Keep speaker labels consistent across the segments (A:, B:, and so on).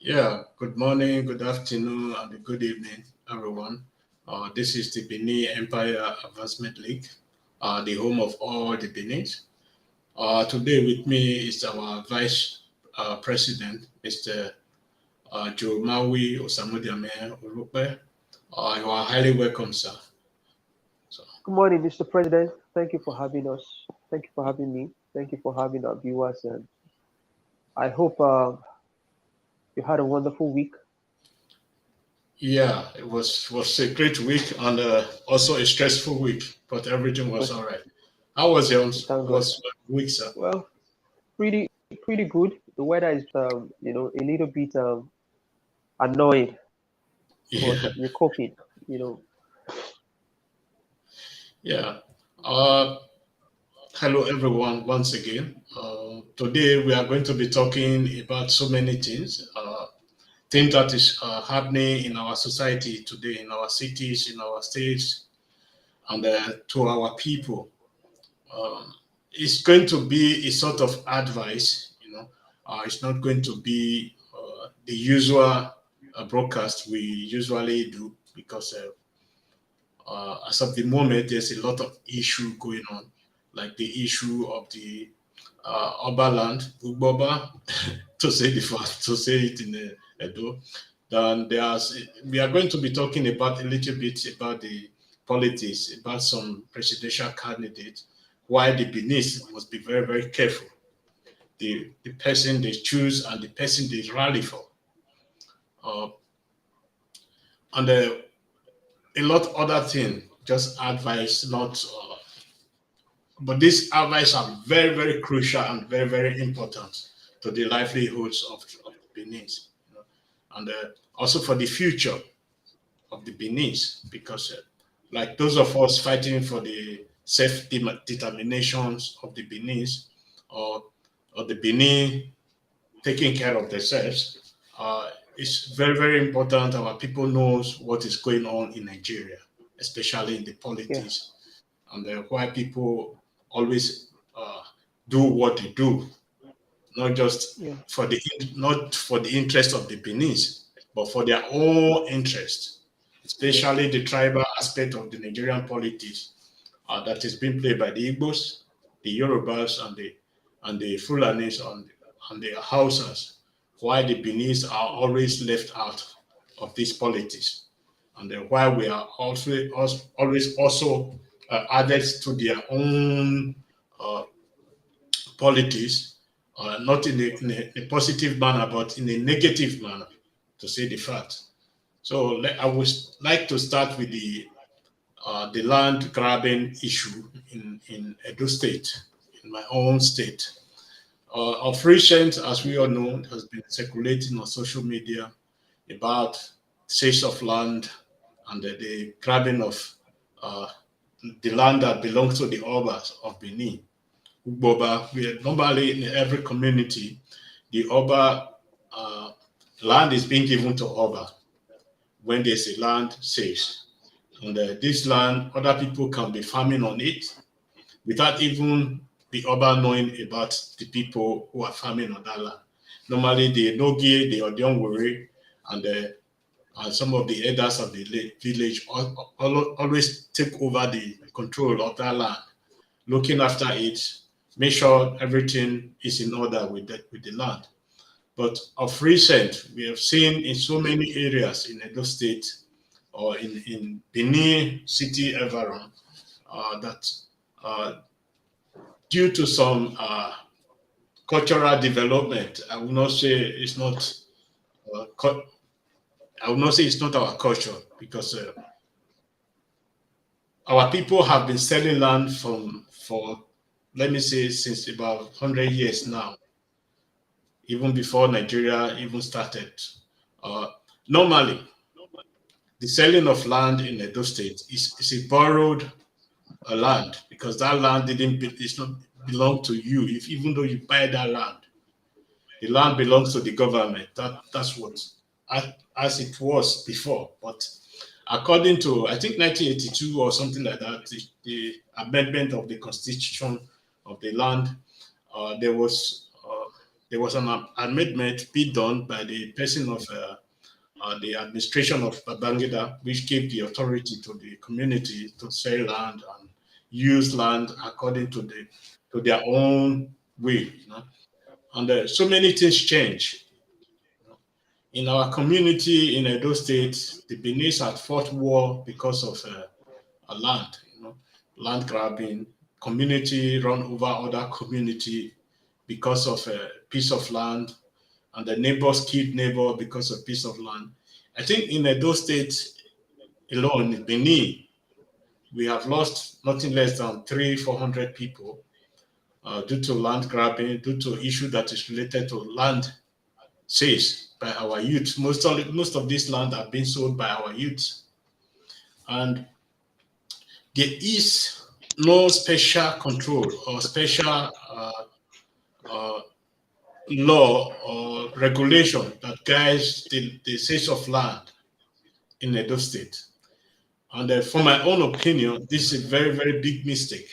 A: Yeah, good morning, good afternoon, and good evening, everyone. This is the Benin Empire Advancement League, the home of all the Benins. Today with me is our Vice President, Mr. Joe Maui Osamudiame Olupe. You are highly welcome, sir. So,
B: Good morning, Mr. President. Thank you for having us. Thank you for having me. Thank you for having our viewers. And I hope you had a wonderful week.
A: yeah, it was a great week and also a stressful week, but everything was all right. How was yours?
B: Thank God.
A: Was week, sir?
B: Well, pretty good. The weather is, a little bit annoying, but
A: Yeah,
B: we're coping. You know,
A: yeah. Uh, Hello, everyone, once again. Today, we are going to be talking about so many things, things that is happening in our society today, in our cities, in our states, and to our people. It's going to be a sort of advice, it's not going to be the usual broadcast we usually do because as of the moment, there's a lot of issue going on, like the issue of the Oba land, Ugboba, to say the fact, to say it in Edo. Then we are going to be talking about a little bit about the politics, about some presidential candidates, why the Benin must be very, very careful. The person they choose and the person they rally for. Uh, and a lot of other things, just advice, not but these advice are very, very crucial and very, very important to the livelihoods of the Benin, and also for the future of the Benin, because like those of us fighting for the self-determinations of the Benin, or, or the Benin taking care of themselves, it's very, very important our people knows what is going on in Nigeria, especially in the
B: yeah,
A: politics, and why people always do what they do, not just
B: yeah,
A: not for the interest of the Benin, but for their own interest,
B: yeah,
A: especially the tribal aspect of the Nigerian politics that is being played by the Igbos, the Yorubas, and the Fulanis and the Hausas. Why the Benin are always left out of this politics, and why we are also always also added to their own uh, politics, not in a positive manner, but in a negative manner, to say the fact. So I would like to start with the land grabbing issue in Edo State, in my own state. Of recent, as we all know, it has been circulating on social media about sales of land and the grabbing of uh, the land that belongs to the Obas of Benin. Ugboba, normally in every community, the Oba uh, land is being given to Oba when there's a land sales. And this land, other people can be farming on it without even the Oba knowing about the people who are farming on that land. Normally, the Nogi, the Odionwori, and some of the elders of the village always take over the control of that land, looking after it, make sure everything is in order with the land. But of recent, we have seen in so many areas in Edo State or in Benin city environment that uh, due to some cultural development, I will not say it's not. Uh, I will not say it's not our culture because our people have been selling land for let me say since about 100 years now, even before Nigeria even started. Uh, Normally, the selling of land in Edo State is a borrowed land because that land it's not belong to you. If even though you buy that land, the land belongs to the government. That's what as it was before. But according to I think 1982 or something like that, the amendment of the constitution of the land, there was there was an amendment be done by the person of the administration of Babangida, which gave the authority to the community to sell land and use land according to their own way. And so many things change. In our community in Edo State, the Benin had fought war because of a land, land grabbing, community run over other community because of a piece of land, and the neighbors killed neighbor because of piece of land. I think in Edo State alone, in Benin, we have lost nothing less than 300-400 people due to land grabbing, due to issue that is related to land sales by our youth. Most of this land have been sold by our youth. And there is no special control or special law or regulation that guides the sales of land in Edo State. And for my own opinion, this is a very, very big mistake,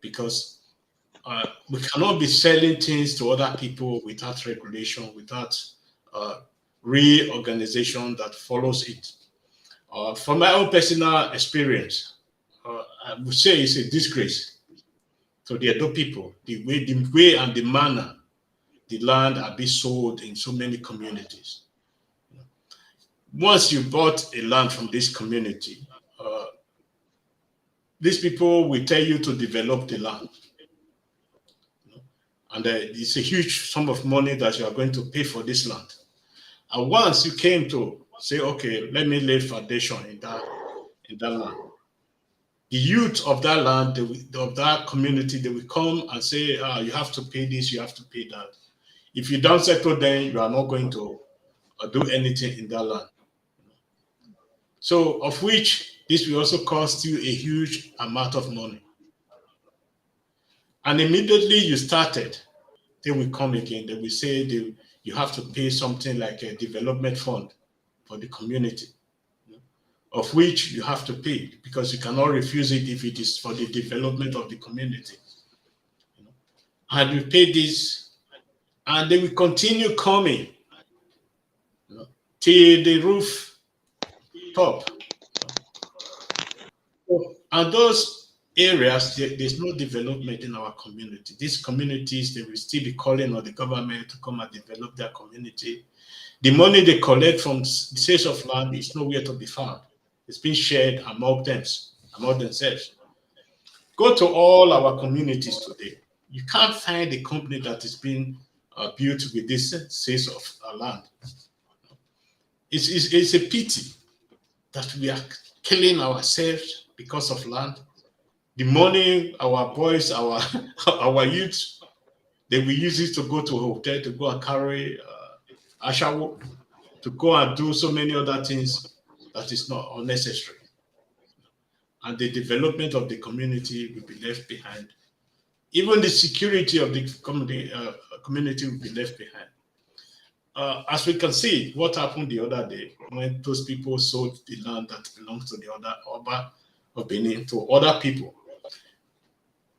A: because we cannot be selling things to other people without regulation, without reorganization that follows it. From my own personal experience, I would say it's a disgrace to the Edo people, the way and the manner the land are being sold in so many communities. Once you bought a land from this community, these people will tell you to develop the land. And it's a huge sum of money that you are going to pay for this land. And once you came to say, okay, let me lay foundation in that land, the youth of that land, of that community, they will come and say, you have to pay this, you have to pay that. If you don't settle, then you are not going to do anything in that land. So, of which this will also cost you a huge amount of money. And immediately you started, they will come again. They will say you have to pay something like a development fund for the community, of which you have to pay, because you cannot refuse it if it is for the development of the community. And you pay this, and they will continue coming till the roof top. And those areas, there's no development in our community. These communities, they will still be calling on the government to come and develop their community. The money they collect from the sales of land is nowhere to be found. It's been shared among themselves. Go to all our communities today. You can't find a company that is being built with this sales of land. It's a pity that we are killing ourselves because of land. The money our boys, our youth, they will use it to go to a hotel, to go and carry ashawo, to go and do so many other things that is not unnecessary. And the development of the community will be left behind. Even the security of the community will be left behind. As we can see, what happened the other day when those people sold the land that belongs to the other Oba of Benin to other people.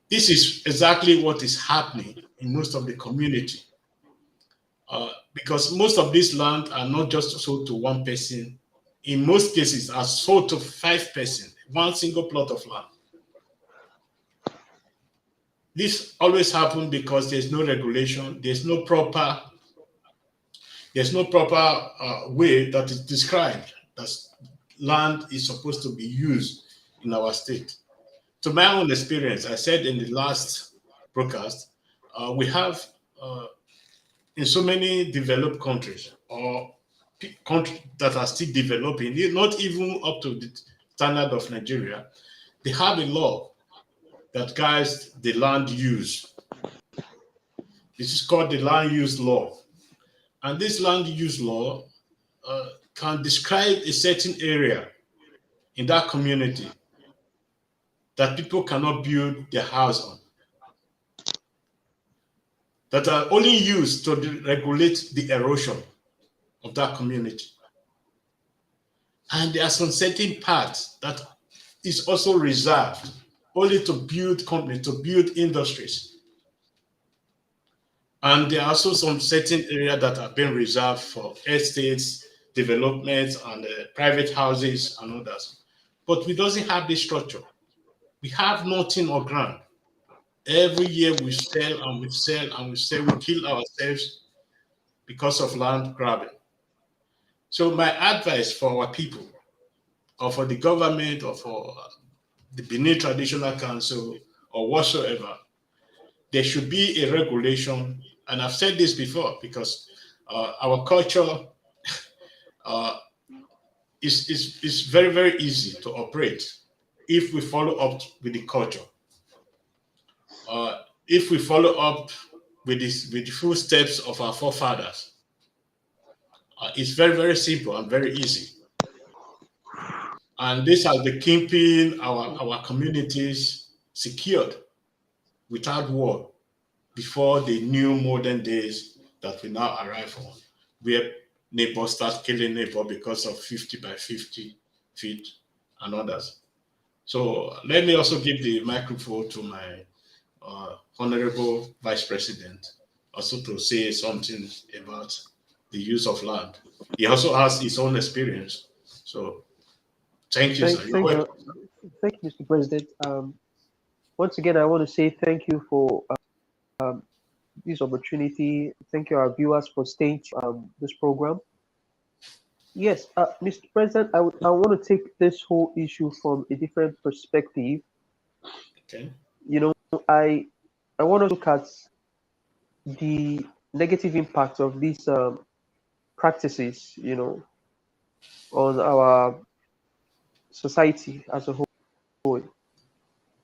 A: This is exactly what is happening in most of the community. Because most of this land are not just sold to one person. In most cases, are sold to 5 persons, one single plot of land. This always happens because there's no regulation, there's no proper way that is described that land is supposed to be used in our state. To my own experience, I said in the last broadcast, we have in so many developed countries or countries that are still developing, not even up to the standard of Nigeria, they have a law that guides the land use. This is called the land use law. And this land use law can describe a certain area in that community that people cannot build their house on, that are only used to regulate the erosion of that community. And there are some certain parts that is also reserved only to build companies, to build industries. And there are also some certain areas that have been reserved for estates, development, and private houses and others. But we doesn't have this structure. We have nothing on ground. Every year we sell and we sell and we sell. We kill ourselves because of land grabbing. So my advice for our people, or for the government, or for the Benin Traditional Council, or whatsoever, there should be a regulation. And I've said this before because our culture uh, is very, very easy to operate if we follow up with the culture. If we follow up with this with the footsteps of our forefathers, it's very, very simple and very easy. And this has been keeping our communities secured without war before the new modern days that we now arrive on, where neighbors start killing neighbor because of 50 by 50 feet and others. So let me also give the microphone to my Honorable Vice President, also to say something about the use of land. He also has his own experience. So thank you,
B: Thank,
A: sir. You're
B: thank,
A: welcome.
B: thank you, Mr. President. Once again, I want to say thank you for this opportunity. Thank you, our viewers, for staying to this program. Yes, Mr. President, I want to take this whole issue from a different perspective.
A: Okay.
B: You know, I I want to look at the negative impact of these practices, on our society as a whole.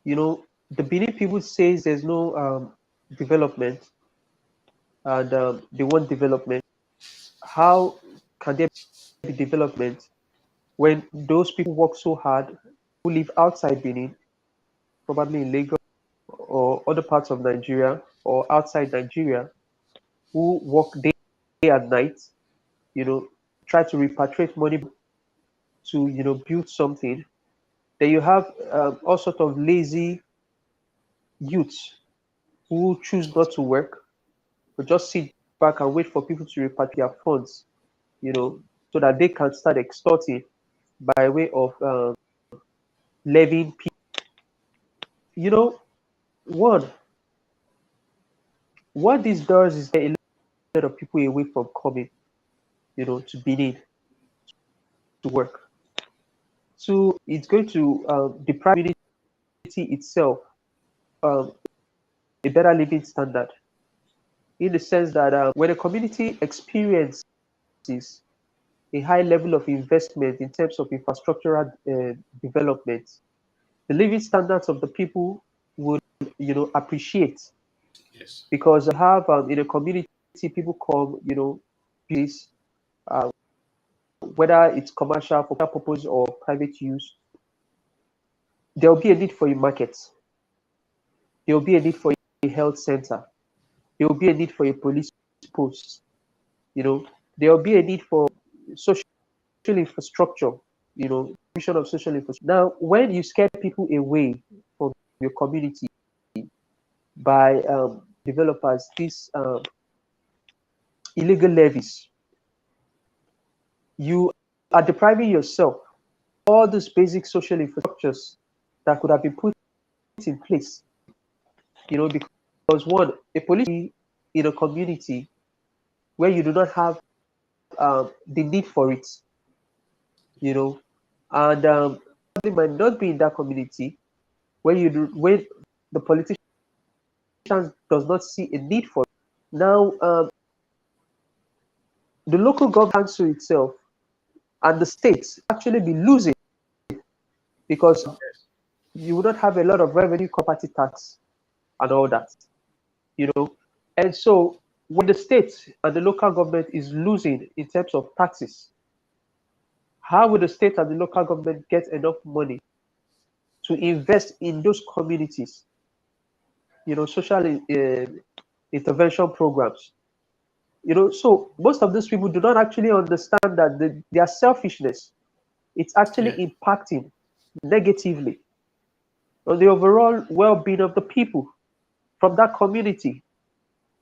B: The Benin people says there's no development, and they want development. How can there be development when those people work so hard, who live outside Benin, probably in Lagos or other parts of Nigeria or outside Nigeria, who work day and night, you know, try to repatriate money to, build something. Then you have all sort of lazy youths who choose not to work, but just sit back and wait for people to repatriate their funds, so that they can start extorting by way of levying people. You know, one, what this does is get a lot of people away from coming, to Benin to work. So it's going to deprive community itself um, a better living standard, in the sense that when a community experiences a high level of investment in terms of infrastructural development, the living standards of the people would, appreciate,
A: Yes.
B: because you have in a community people come, this, uh, whether it's commercial for purpose or private use. There will be a need for a market. There will be a need for a health center. There will be a need for a police post. There will be a need for social infrastructure. Vision of social infrastructure. Now, when you scare people away from your community by developers, these illegal levies, you are depriving yourself all these basic social infrastructures that could have been put in place. Because one, a police in a community where you do not have the need for it, you know, and they might not be in that community where where the politicians does not see a need for it. Now, the local government council itself and the states actually be losing, because you would not have a lot of revenue, property tax, and all that, And so, when the state and the local government is losing in terms of taxes, how will the state and the local government get enough money to invest in those communities? Social intervention programs. So most of these people do not actually understand that their selfishness, it's actually
A: Yeah.
B: impacting negatively on the overall well-being of the people from that community.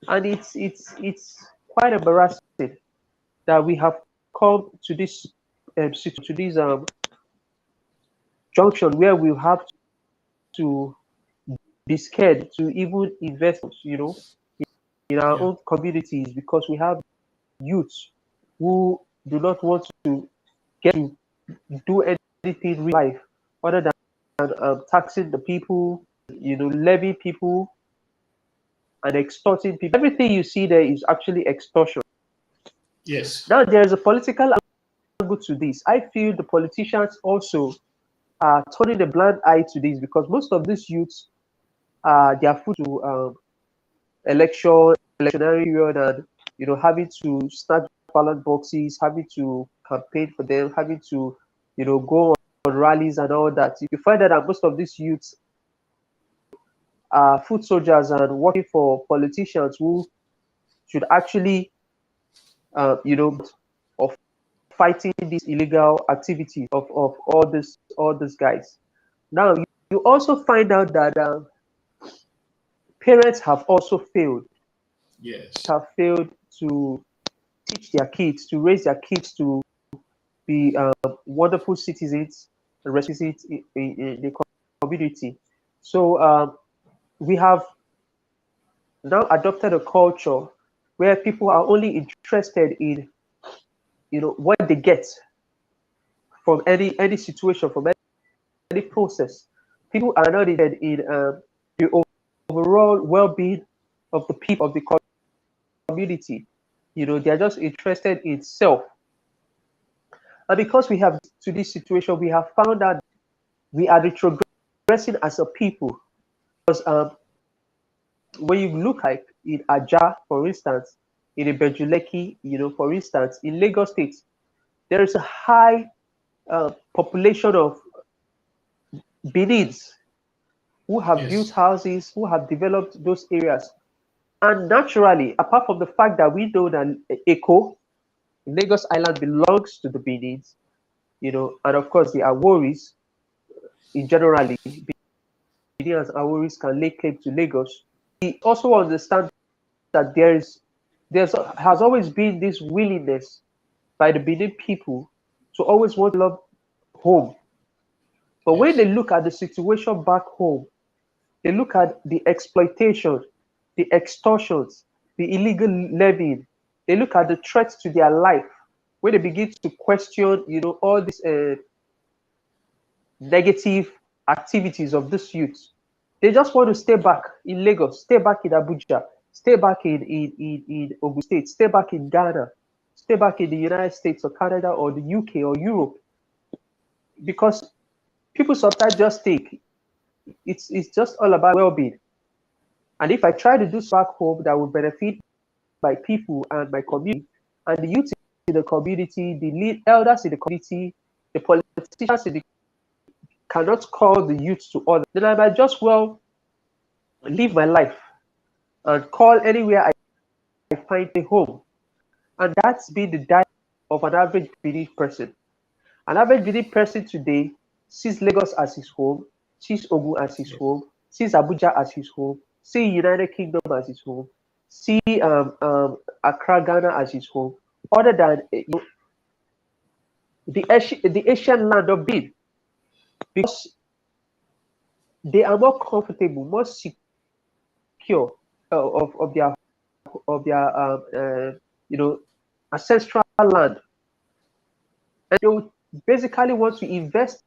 B: And it's quite embarrassing that we have come to this to this junction where we have to be scared to even invest, in our
A: Yeah.
B: own communities because we have youths who do not want to get to do anything in life other than taxing the people, levying people and extorting people. Everything you see there is actually extortion.
A: Yes.
B: Now there is a political angle to this. I feel the politicians also are turning a blind eye to this because most of these youths they are put to electionary period, and having to snatch ballot boxes, having to campaign for them, having to go on rallies and all that. You find that most of these youths are foot soldiers and working for politicians who should actually of fighting this illegal activity of all these guys. Now you also find out that parents have also failed
A: Yes.
B: have failed to teach their kids, to raise their kids to be wonderful citizens and residents in the community. So we have now adopted a culture where people are only interested in what they get from any situation, from any process. People are not interested in the overall well-being of the people of the community. They are just interested in self. And because we have to this situation, we have found out we are retrogressing as a people. Because when you look like in Aja, for instance, in Ibejuleki, for instance, in Lagos State, there is a high population of Benins who have built
A: Yes.
B: houses, who have developed those areas. And naturally, apart from the fact that we know that Eko, Lagos Island belongs to the Benins, and of course the Aworis in generally, Nigerians and Aworis can lay claim to Lagos. We also understand that there's has always been this willingness by the Benin people to always want to love home. But when they
A: Yes.
B: look at the situation back home, they look at the exploitation, the extortions, the illegal levying. They look at the threats to their life. When they begin to question, all these negative activities of this youth, they just want to stay back in Lagos, stay back in Abuja, stay back in Ogun State, stay back in Ghana, stay back in the United States or Canada or the UK or Europe. Because people sometimes just think it's just all about well-being. And if I try to do back home that will benefit my people and my community, and the youth in the community, the elders in the community, the politicians in the cannot call the youth to order, then I might just well live my life and call anywhere I find a home. And that's been the diet of an average Benin person. An average Benin person today sees Lagos as his home, sees Ogun as his
A: Yes.
B: home, sees Abuja as his home, sees United Kingdom as his home, see Accra, Ghana as his home, other than the Asian land of Benin, because they are more comfortable, more secure of their ancestral land, and they would basically want to invest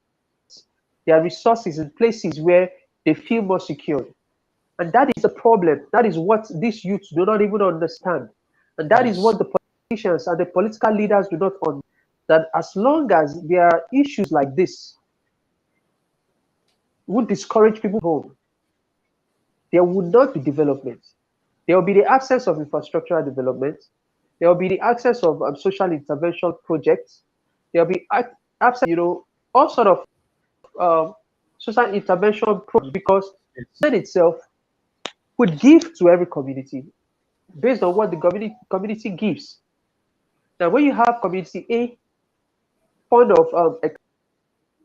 B: their resources in places where they feel more secure. And that is the problem. That is what these youths do not even understand. And that is
A: Yes.
B: what the politicians and the political leaders do not understand. That as long as there are issues like this would discourage people home, there would not be development. There will be the absence of infrastructural development. There will be the absence of social intervention projects. There will be absence, all sort of um, social intervention because
A: Yes.
B: it itself would give to every community based on what the community gives. Now, when you have community A fond of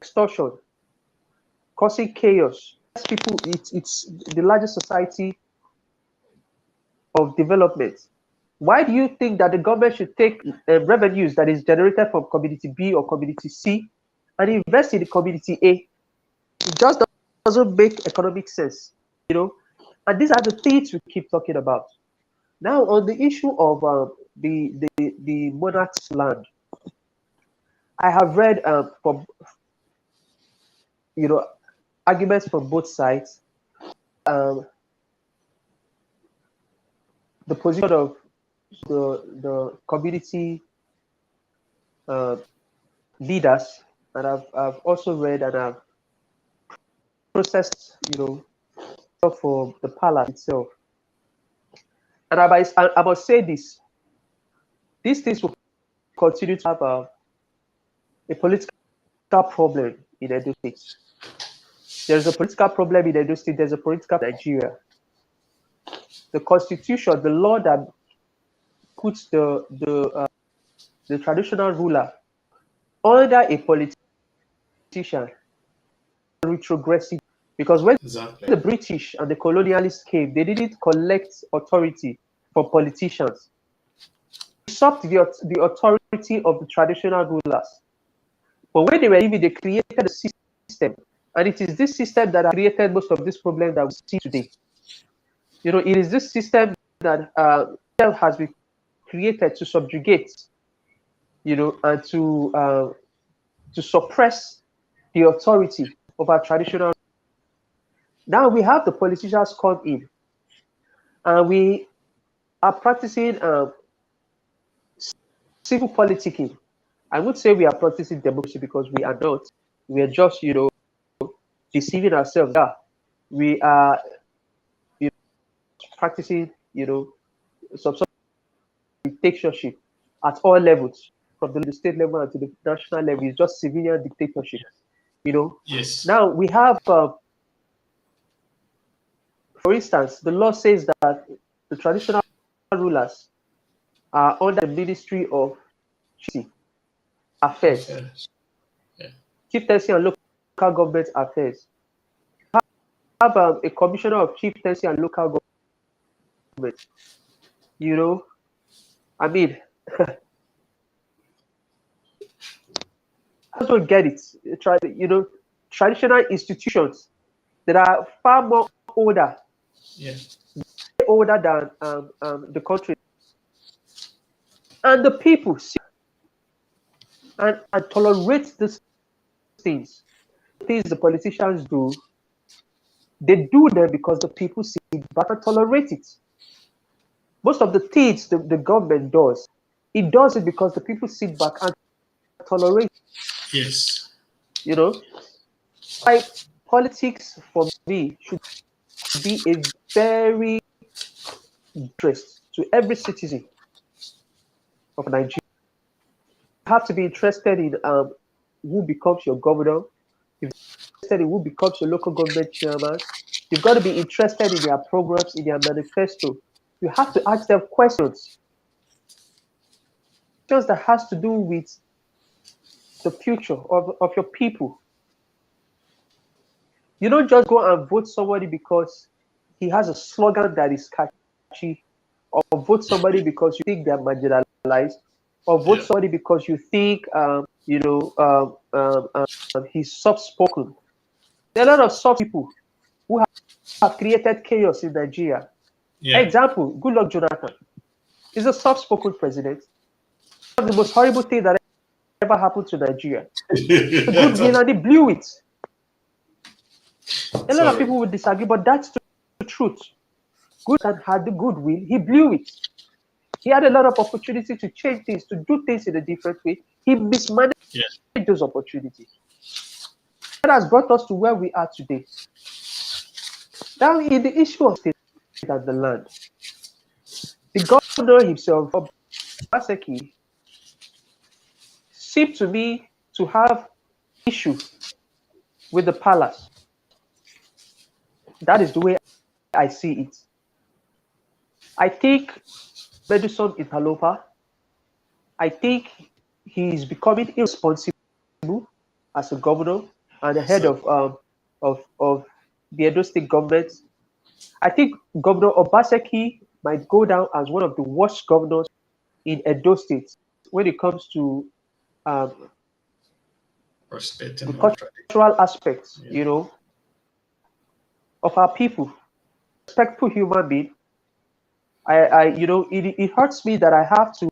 B: extortion, causing chaos, people, it's the largest society of development. Why do you think that the government should take revenues that is generated from community B or community C and invest in the community A? It just doesn't make economic sense, you know. And these are the things we keep talking about. Now, on the issue of the monarch's land, I have read from arguments from both sides. Um, the position of the community leaders, and I've also read and I've processed, for the palace itself. And I must say this: these things will continue to have a political problem in Edo State. There's a political problem in Edo State. There's a political problem in Nigeria. The constitution, the law that puts the traditional ruler under a politician, retrogressive, because when the British and the colonialists came, they didn't collect authority from politicians. They usurped the authority of the traditional rulers. But when they were living, they created a system, and it is this system that has created most of these problems that we see today. It is this system that has been created to subjugate, and to suppress the authority of our traditional. Now we have the politicians come in, and we are practicing civil politicking. I would say we are practicing democracy because we are not. We are just, deceiving ourselves. Yeah, we are practicing, some sort of dictatorship at all levels, from the state level and to the national level. It's just civilian dictatorship.
A: Yes.
B: Now we have, for instance, the law says that the traditional rulers are under the Ministry of Affairs, Chieftaincy and Local Government Affairs. We have a Commissioner of Chieftaincy and Local Government. I mean, I don't get it. Traditional institutions that are far more older, older than the country, and the people and tolerate these things. The things the politicians do, they do them because the people see it but and tolerate it. Most of the things the government does, it does it because the people sit back and tolerate.
A: Yes.
B: Like, politics for me should be a very interest to every citizen of Nigeria. You have to be interested in who becomes your governor. You've interested in who becomes your local government chairman. You've got to be interested in their programs, in their manifesto. You have to ask them questions that has to do with the future of your people. You don't just go and vote somebody because he has a slogan that is catchy, or vote somebody because you think they're marginalized, or vote somebody because you think he's soft-spoken. There are a lot of soft people who have created chaos in Nigeria. Example, Goodluck Jonathan is a soft-spoken president. One of the most horrible things that ever happened to Nigeria. A good deal, and he blew it. A lot of people would disagree, but that's the truth. Goodluck had the goodwill, he blew it. He had a lot of opportunity to change things, to do things in a different way. He mismanaged those opportunities. That has brought us to where we are today. Now, in the issue of state and the land, the governor himself, Obaseki, seemed to me to have issue with the palace. That is the way I see it. I think Meduson Interloper, I think he is becoming irresponsible as a governor and the head of the Edo State government. I think Governor Obaseki might go down as one of the worst governors in Edo State when it comes to
A: Respecting
B: the
A: all tradition.
B: cultural aspects,
A: Yeah.
B: you know, of our people. Respectful human being. You know, it hurts me that I have to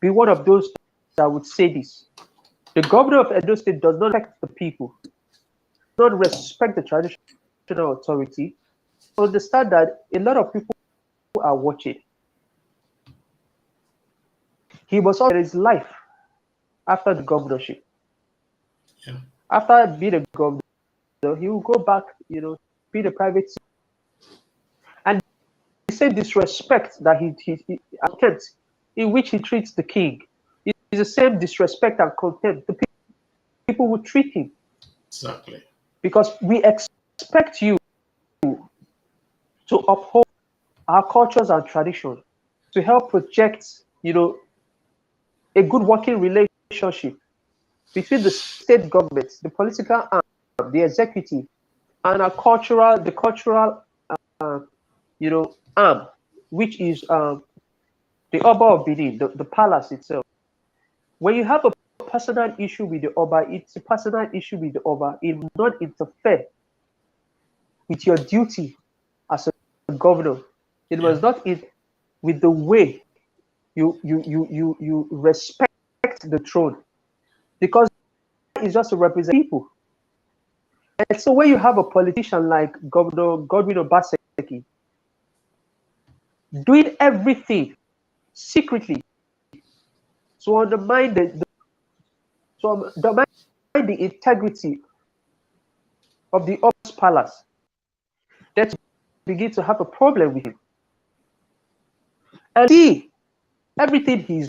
B: be one of those that would say this. The governor of Edo State does not respect the people, does not respect the traditional authority. Understand that a lot of people are watching. He must also his life after the governorship.
A: Yeah.
B: After being a governor, he will go back, you know, be the private. And the same disrespect that he contempt in which he treats the king is the same disrespect and contempt the people will treat him.
A: Exactly.
B: Because we expect you to uphold our cultures and traditions, to help project, you know, a good working relationship between the state government, the political arm, the executive, and the cultural, you know, arm, which is the Oba of Benin, the palace itself. When you have a personal issue with the Oba, it's a personal issue with the Oba. It will not interfere with your duty as a governor. It
A: Yeah.
B: was not in with the way you respect the throne, because it's just to represent people. And so when you have a politician like Governor Godwin Obaseki doing everything secretly to undermine the integrity of the Oba's palace, let's begin to have a problem with him. And see everything he's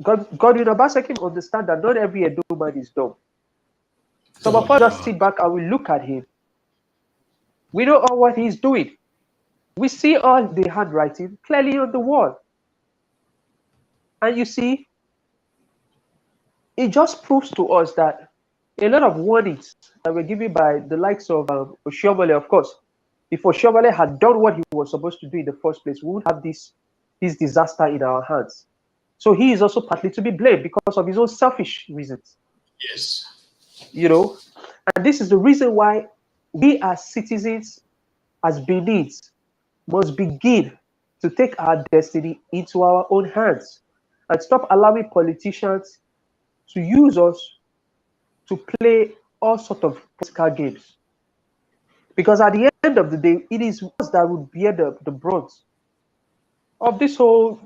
B: Godwin Obaseki understand that not every Edo man is dumb. Some
A: Oh,
B: of us
A: they
B: just
A: are.
B: sit back and we look at him. We know all what he's doing. We see all the handwriting clearly on the wall. And you see, it just proves to us that a lot of warnings that were given by the likes of Oshiomhole, of course, if Oshiomhole had done what he was supposed to do in the first place, we wouldn't have this disaster in our hands. So he is also partly to be blamed because of his own selfish reasons.
A: Yes.
B: You know, and this is the reason why we as citizens, as Benin's, must begin to take our destiny into our own hands and stop allowing politicians to use us to play all sorts of political games. Because at the end of the day, it is us that will bear the brunt of this whole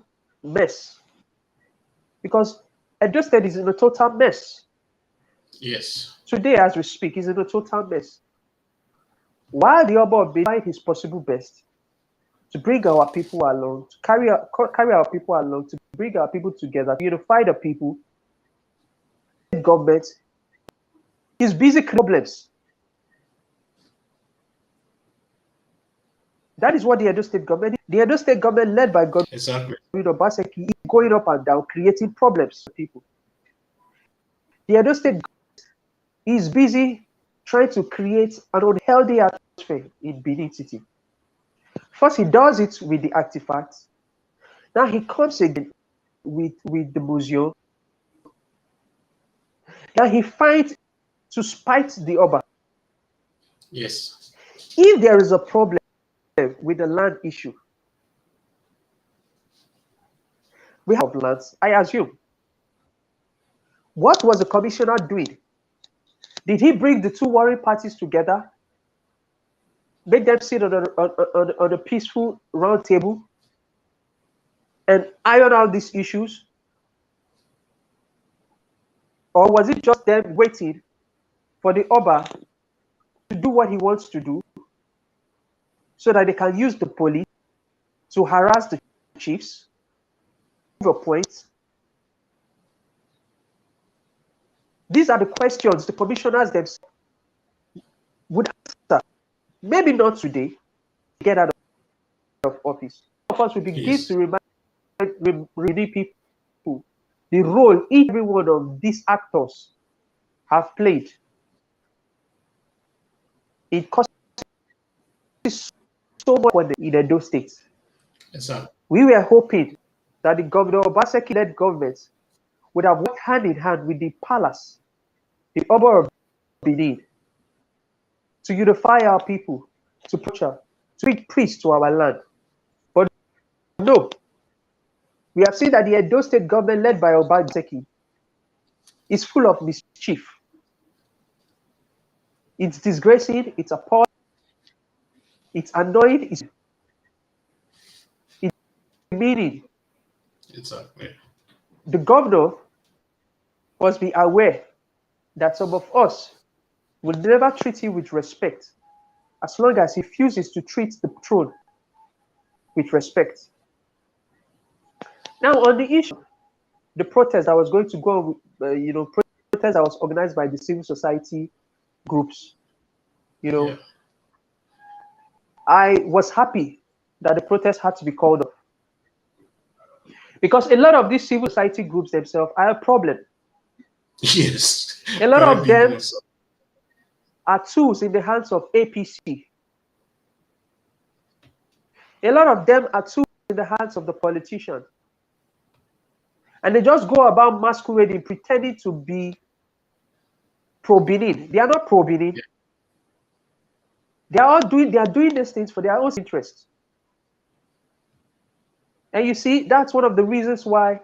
B: mess. Because Edo State is in a total mess.
A: Yes.
B: Today, as we speak, is in a total mess. While the Oba of Benin tried his possible best to bring our people along, to carry our people along, to bring our people together, to unify the people, the government is busy creating problems. That is what the Edo State government, led by Godwin
A: Exactly.
B: Obaseki, is going up and down, creating problems for people. The Edo State is busy trying to create an unhealthy atmosphere in Benin City. First, he does it with the artifacts. Now he comes again with the museum. Now he finds to spite the Oba.
A: Yes.
B: If there is a problem with the land issue, we have lands, I assume. What was the commissioner doing? Did he bring the two warring parties together, make them sit on a peaceful round table and iron out these issues? Or was it just them waiting for the Oba to do what he wants to do so that they can use the police to harass the chiefs? Your point. These are the questions the commissioners themselves would answer. Maybe not today, get out of office. Of course, we begin
A: Yes.
B: to remind people the role each every one of these actors have played in causing so much in those states.
A: Exactly.
B: We were hoping that the governor Obaseki-led government would have worked hand in hand with the palace, the Oba of Benin, to unify our people, to to bring peace to our land. But no, we have seen that the Edo State government led by Obaseki is full of mischief. It's disgracing, it's appalling, it's annoying, it's demeaning.
A: Exactly.
B: The governor must be aware that some of us will never treat him with respect as long as he refuses to treat the throne with respect. Now, on the issue, the protest that was going to go, protest that was organized by the civil society groups,
A: Yeah.
B: I was happy that the protest had to be called off because a lot of these civil society groups themselves are a problem.
A: Yes.
B: A lot
A: Very
B: of
A: big
B: them
A: ones.
B: are tools in the hands of APC. A lot of them are tools in the hands of the politicians. And they just go about masquerading, pretending to be pro-Benin. They are not pro-Benin.
A: Yeah.
B: They are doing these things for their own interest. And you see, that's one of the reasons why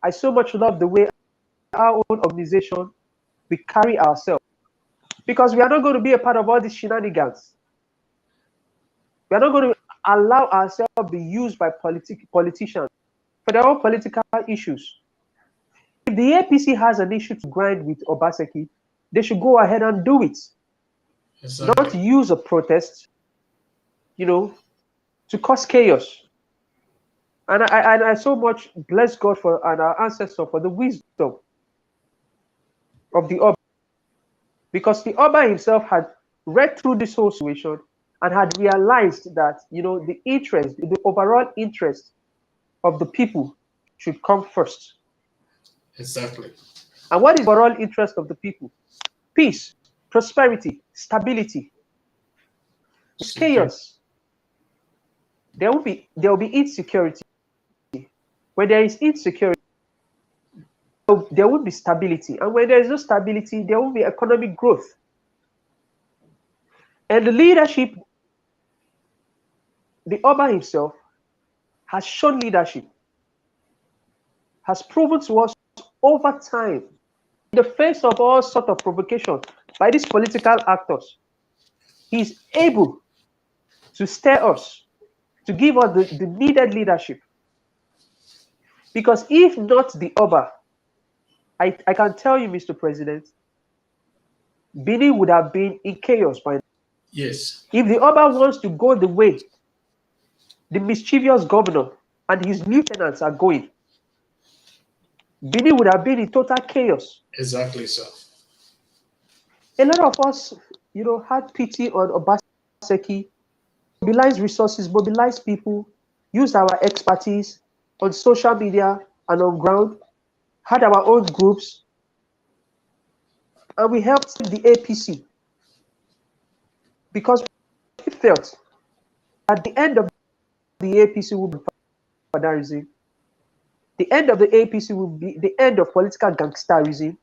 B: I so much love the way our own organization we carry ourselves. Because we are not going to be a part of all these shenanigans. We are not going to allow ourselves to be used by politicians for their own political issues. If the APC has an issue to grind with Obaseki, they should go ahead and do it.
A: Exactly.
B: Not use a protest, to cause chaos. And I so much bless God and our ancestors for the wisdom of the Oba. Because the Oba himself had read through this whole situation and had realized that, the overall interest of the people should come first.
A: Exactly.
B: And what is the overall interest of the people? Peace, prosperity, stability. It's chaos. There will be insecurity. When there is insecurity, there will be stability. And when there is no stability, there will be economic growth. And the leadership, the Oba himself, has shown leadership, has proven to us over time, in the face of all sorts of provocation by these political actors, he's able to steer us, to give us the needed leadership. Because if not the Oba, I can tell you, Mr. President, Benin would have been in chaos by now.
A: Yes.
B: If the Oba wants to go the way the mischievous governor and his lieutenants are going, Benin would have been in total chaos.
A: Exactly, sir.
B: A lot of us, had pity on Obaseki, mobilized resources, mobilized people, used our expertise on social media and on ground, had our own groups, and we helped the APC because we felt at the end of the APC will be federalism. The end of the APC will be the end of political gangsterism.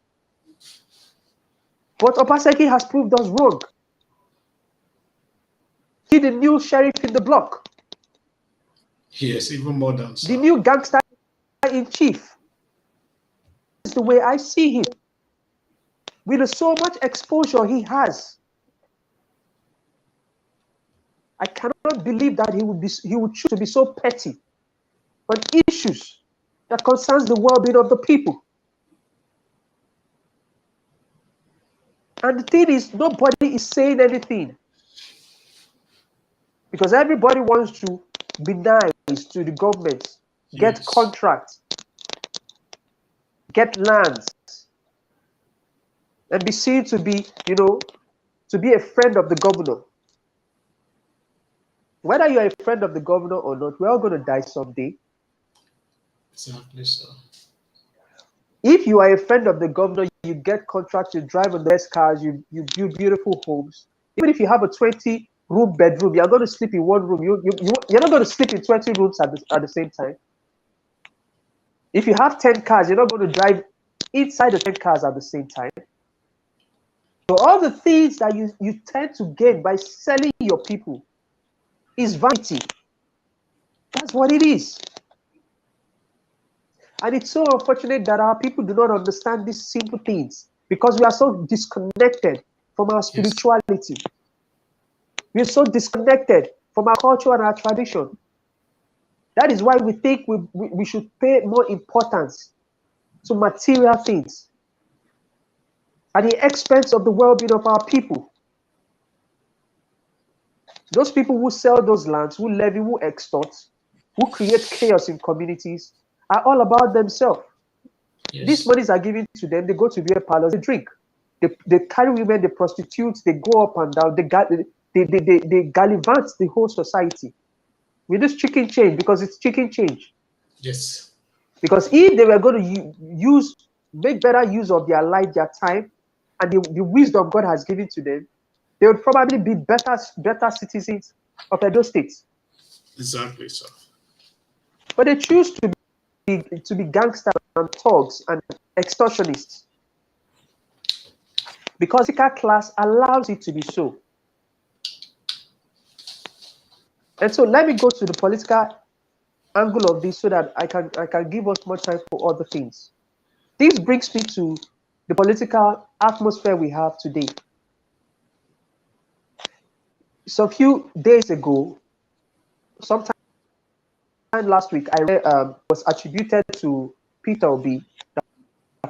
B: But Obaseki has proved us wrong. He's the new sheriff in the block.
A: Yes, even more than so.
B: The new gangster in chief. This is the way I see him. With so much exposure he has, I cannot believe that he would choose to be so petty on issues that concerns the well-being of the people. And the thing is, nobody is saying anything because everybody wants to be nice to the government, get
A: Yes.
B: contracts, get lands, and be seen to be, to be a friend of the governor. Whether you're a friend of the governor or not, we're all going to die someday.
A: Exactly, sir.
B: If you are a friend of the governor, you get contracts, you drive on the best cars, you build beautiful homes. Even if you have a 20 room, bedroom. You're going to sleep in one room. You're not going to sleep in 20 rooms at the same time. If you have 10 cars, you're not going to drive inside the 10 cars at the same time. So all the things that you tend to gain by selling your people is vanity. That's what it is. And it's so unfortunate that our people do not understand these simple things because we are so disconnected from our spirituality. We are so disconnected from our culture and our tradition. That is why we think we should pay more importance to material things at the expense of the well-being of our people. Those people who sell those lands, who levy, who extort, who create chaos in communities, are all about themselves.
A: Yes.
B: These monies are given to them. They go to beer parlors, they drink. They carry women, they prostitute, they go up and down, they gallivant the whole society with this chicken change, because it's chicken change.
A: Yes.
B: Because if they were going to make better use of their life, their time, and the wisdom God has given to them, they would probably be better citizens of Edo State.
A: Exactly, sir.
B: But they choose to be gangsters and thugs and extortionists because the class allows it to be so. And so let me go to the political angle of this so that I can give us more time for other things. This brings me to the political atmosphere we have today. So a few days ago, sometime last week, I read was attributed to Peter Obi that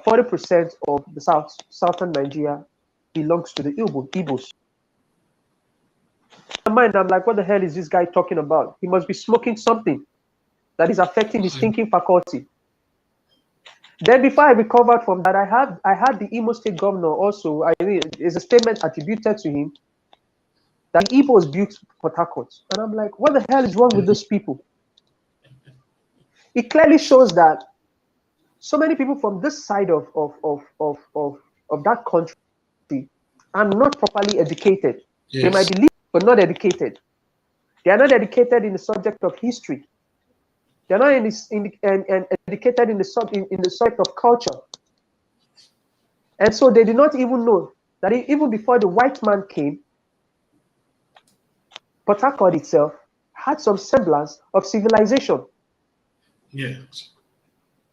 B: 40% of the southern Nigeria belongs to the Igbos. In my mind, I'm like, what the hell is this guy talking about? He must be smoking something that is affecting his thinking faculty. Then before I recovered from that, I had the Imo State governor also. There's a statement attributed to him that Igbos built Port Harcourt. And I'm like, what the hell is wrong with these people? It clearly shows that so many people from this side of that country are not properly educated.
A: Yes.
B: They might be learned, but not educated. They are not educated in the subject of history. They're not educated in the subject of culture. And so they did not even know that even before the white man came, Port Harcourt itself had some semblance of civilization.
A: Yes.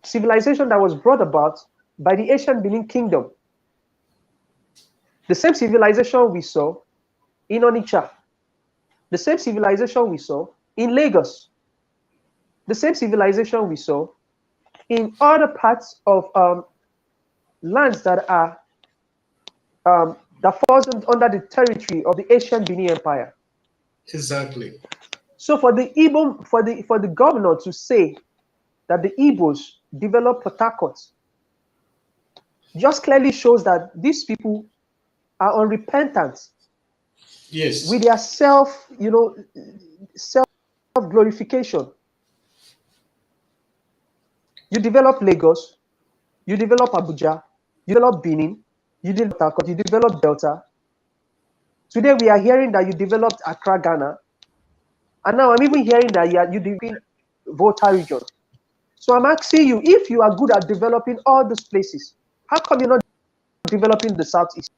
B: Civilization that was brought about by the ancient Benin Kingdom. The same civilization we saw in Onitsha. The same civilization we saw in Lagos. The same civilization we saw in other parts of lands that are that falls under the territory of the ancient Benin Empire.
A: Exactly.
B: So for the governor to say that the Igbos developed Port Harcourt just clearly shows that these people are unrepentant.
A: Yes.
B: With their self-glorification. You develop Lagos, you develop Abuja, you develop Benin, you develop Port Harcourt, you develop Delta. Today we are hearing that you developed Accra, Ghana. And now I'm even hearing that you developing Volta region. So I'm asking you, if you are good at developing all these places, how come you're not developing the Southeast?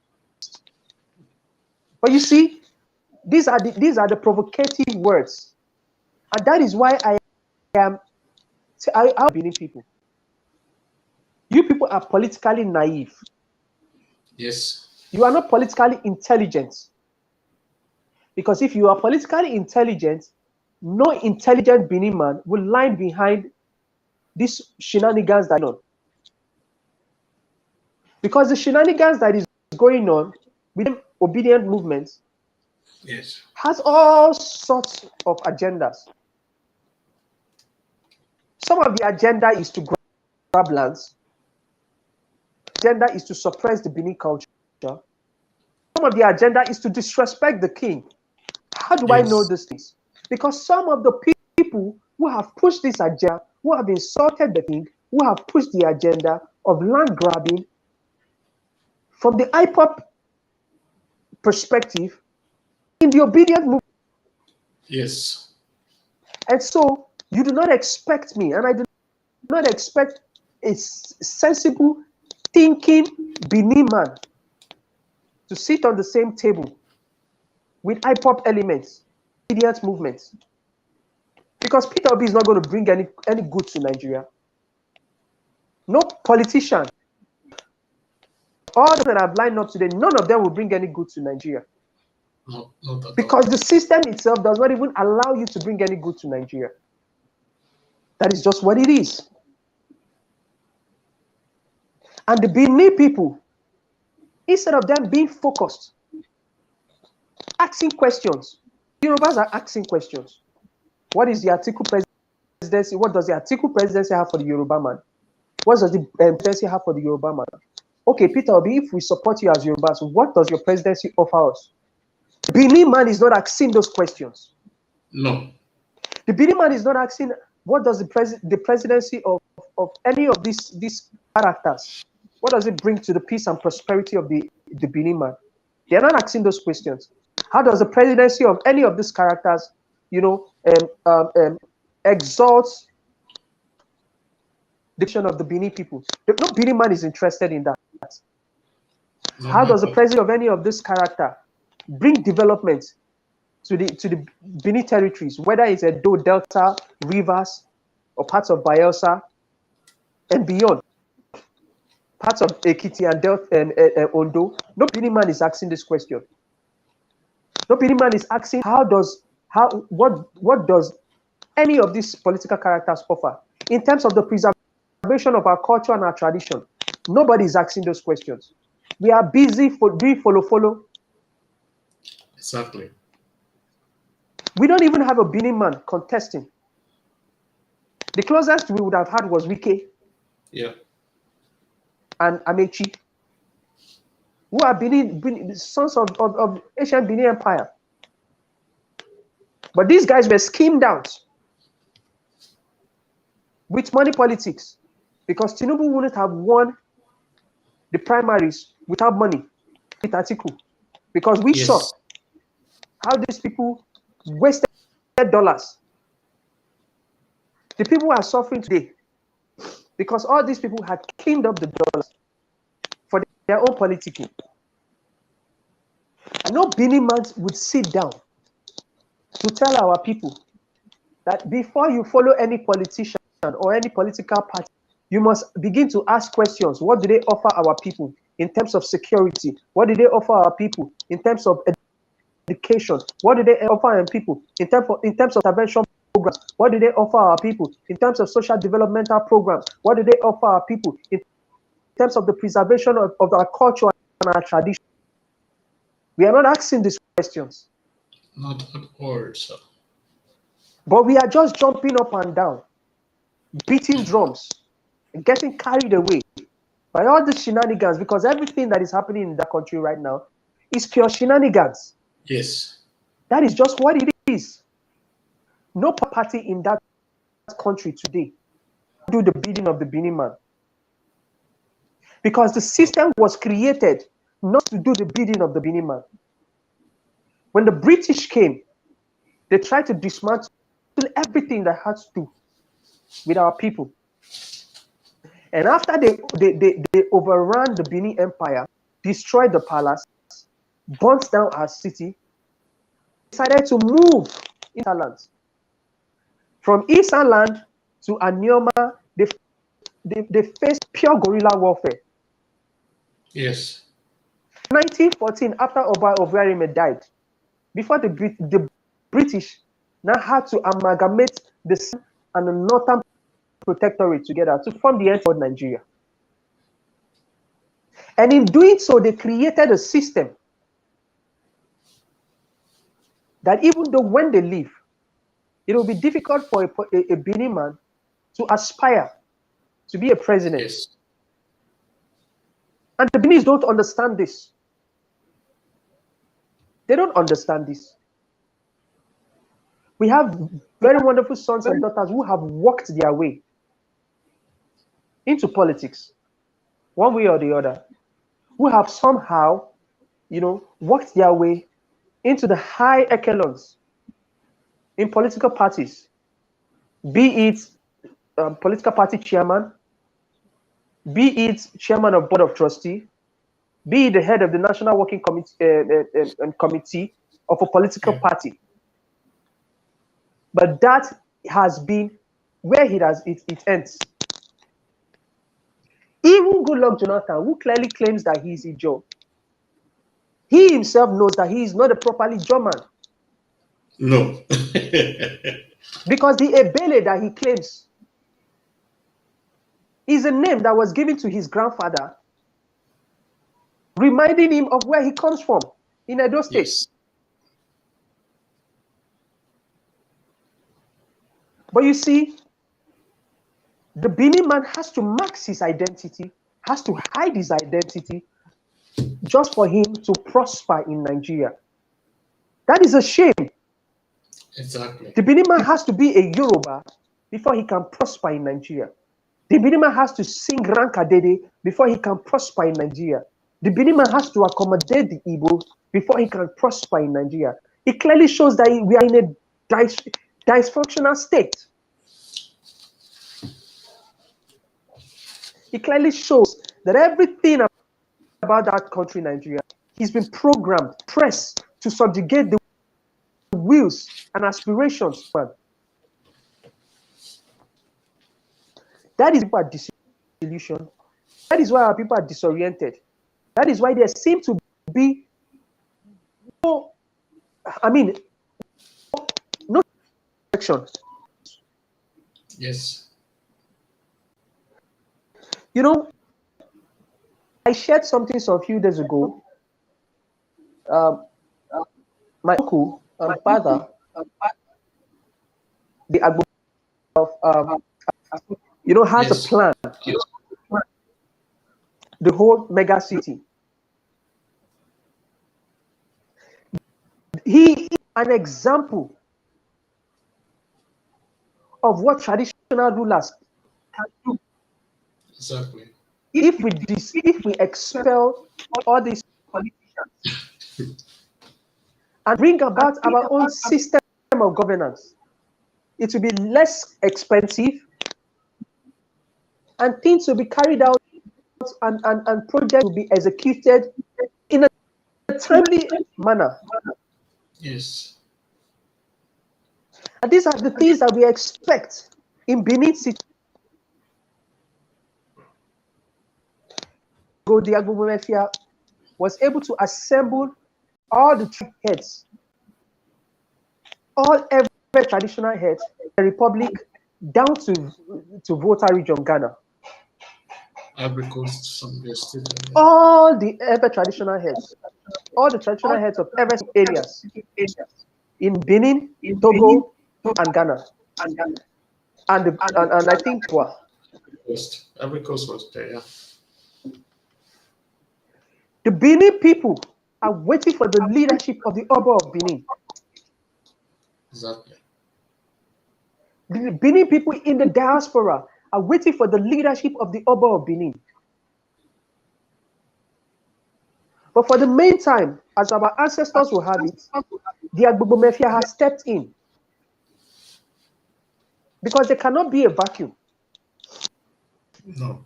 B: But you see, these are the provocative words. And that is why I Benin people. You people are politically naive.
A: Yes.
B: You are not politically intelligent. Because if you are politically intelligent, no intelligent Benin man will line behind these shenanigans that are going on. Because the shenanigans that is going on with obedient movements has all sorts of agendas. Some of the agenda is to grab lands. Agenda is to suppress the Benin culture. Some of the agenda is to disrespect the king. How do I know these things? Because some of the people who have pushed this agenda, who have insulted the king, who have pushed the agenda of land grabbing, from the IPOP perspective, in the obedient movement.
A: Yes.
B: And so you do not expect me, and I do not expect a sensible, thinking Benin man to sit on the same table with hip-hop elements, obedient movements. Because Peter Obi is not going to bring any good to Nigeria. No politician, all that have lined up today, none of them will bring any good to Nigeria.
A: No, not at
B: Because
A: all.
B: the system itself does not even allow you to bring any good to Nigeria. That is just what it is. And the Benin people, instead of them being focused, asking questions, Yorubas are asking questions. What is the Atiku presidency? What does the Atiku presidency have for the Yoruba man? What does the presidency have for the Yoruba man? Okay, Peter Obi, if we support you as Yorubas, what does your presidency offer us? The Benin man is not asking those questions.
A: No.
B: The Benin man is not asking what does the presidency of any of these characters, what does it bring to the peace and prosperity of the Benin man? They are not asking those questions. How does the presidency of any of these characters, exalt the vision of the Benin people? No Benin man is interested in that.
A: No,
B: How does the
A: not at all.
B: president of any of this character bring development to the Benin territories, whether it's Edo, Delta, Rivers, or parts of Bayelsa and beyond, parts of Ekiti and Delta and Ondo? No Benin man is asking this question. No Benin man is asking what does any of these political characters offer in terms of the preservation of our culture and our tradition. Nobody is asking those questions. We are busy doing follow.
A: Exactly.
B: We don't even have a Benin man contesting. The closest we would have had was Wike
A: Yeah.
B: and Amechi, who are Benin sons of ancient Benin Empire. But these guys were schemed out with money politics because Tinubu wouldn't have won the primaries without money with Atiku, because we saw
A: Yes.
B: how these people wasted dollars. The people are suffering today because all these people had cleaned up the dollars for their own politicking. And no Benin man would sit down to tell our people that before you follow any politician or any political party, you must begin to ask questions. What do they offer our people in terms of security? What do they offer our people in terms of education? What do they offer our people in terms of intervention programs? What do they offer our people in terms of social developmental programs? What do they offer our people in terms of the preservation of our culture and our tradition? We are not asking these questions.
A: Not at all, sir.
B: But we are just jumping up and down, beating drums, getting carried away by all the shenanigans, because everything that is happening in that country right now is pure shenanigans.
A: Yes.
B: That is just what it is. No party in that country today do the bidding of the Benin man, because the system was created not to do the bidding of the Benin man. When the British came, they tried to dismantle everything that had to do with our people. And after they overran the Benin Empire, destroyed the palace, burnt down our city, decided to move interland. From Eastern land to Anioma, they faced pure guerrilla warfare.
A: Yes.
B: 1914, after Oba Obiarime died, before the British now had to amalgamate the Southern and the Northern Protectorate together to form the entire Nigeria. And in doing so, they created a system that even though when they leave, it will be difficult for a Benin man to aspire to be a president.
A: Yes.
B: And the Benis don't understand this. They don't understand this. We have very wonderful sons and daughters who have worked their way into politics, one way or the other, who have somehow, worked their way into the high echelons in political parties, be it political party chairman, be it chairman of board of trustee, be it the head of the national working committee of a political party. But that has been where it ends. Even Goodluck Jonathan, who clearly claims that he is a Joe, he himself knows that he is not a properly Joe man.
A: No.
B: Because the Ebele that he claims is a name that was given to his grandfather, reminding him of where he comes from in Edo State.
A: Yes.
B: But you see, the Benin man has to mask his identity, has to hide his identity just for him to prosper in Nigeria. That is a shame.
A: Exactly.
B: The Benin man has to be a Yoruba before he can prosper in Nigeria. The Benin man has to sing Rankadede before he can prosper in Nigeria. The Benin man has to accommodate the Igbo before he can prosper in Nigeria. It clearly shows that we are in a dysfunctional state. It clearly shows that everything about that country, Nigeria, has been programmed, pressed to subjugate the wills and aspirations, man. That is why people are disillusioned. That is why our people are disoriented. That is why there seem to be no direction.
A: Yes.
B: You know, I shared something some few days ago. My uncle and father, the Agbo of has a plan. The whole mega city. He is an example of what traditional rulers can do.
A: Exactly.
B: If we expel all these politicians and bring about our own system of governance, it will be less expensive and things will be carried out and projects will be executed in a timely manner.
A: Yes.
B: And these are the things that we expect in Benin City. The Agbo was able to assemble all the heads, every traditional heads, the Republic, down to Volta region, Ghana.
A: Ivory Coast, some state.
B: All the ever traditional heads, all the traditional heads of every areas in Benin, Togo, and Ghana, and I think
A: Ivory Coast was there. Yeah.
B: The Benin people are waiting for the leadership of the Oba of Benin.
A: Exactly.
B: The Benin people in the diaspora are waiting for the leadership of the Oba of Benin. But for the meantime, as our ancestors will have it, the Agbo Mafia has stepped in. Because there cannot be a vacuum.
A: No.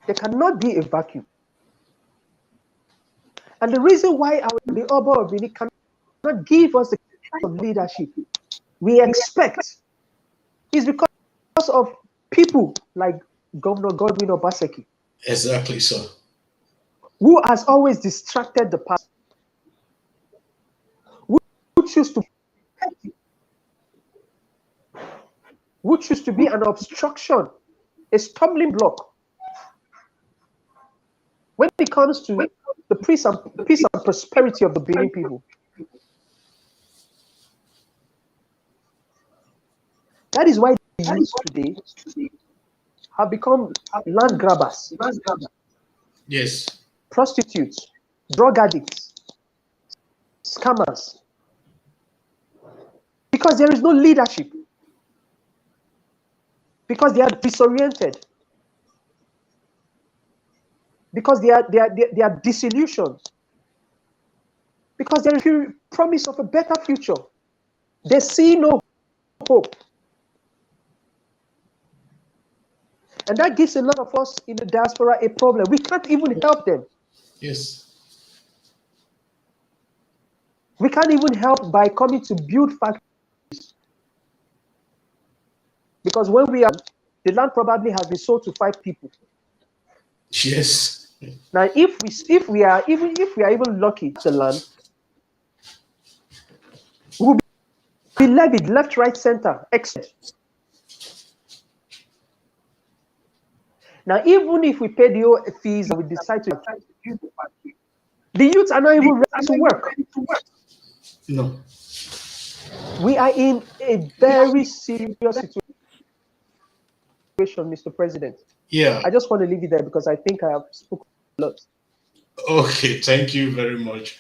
B: There cannot be a vacuum. And the reason why the Oba of Benin cannot give us the kind of leadership we expect is because of people like Governor Godwin Obaseki.
A: Exactly so.
B: Who has always distracted the past. Who choose to be an obstruction, a stumbling block when it comes to the peace and prosperity of the Benin people. That is why the youth today have become land grabbers.
A: Yes.
B: Prostitutes, drug addicts, scammers. Because there is no leadership. Because they are disoriented. Because they are disillusioned. because there is a promise of a better future. They see no hope. And that gives a lot of us in the diaspora a problem. We can't even help them.
A: Yes.
B: We can't even help by coming to build factories. Because when we are, the land probably has been sold to 5 people.
A: Yes.
B: Now, if we are even lucky, the land will be levied left, right, center, except. Now, even if we pay the fees and we decide to, the youth are not even ready to work.
A: No.
B: We are in a very serious situation, Mr. President.
A: Yeah.
B: I just want to leave it there because I think I have spoken a lot.
A: Okay. Thank you very much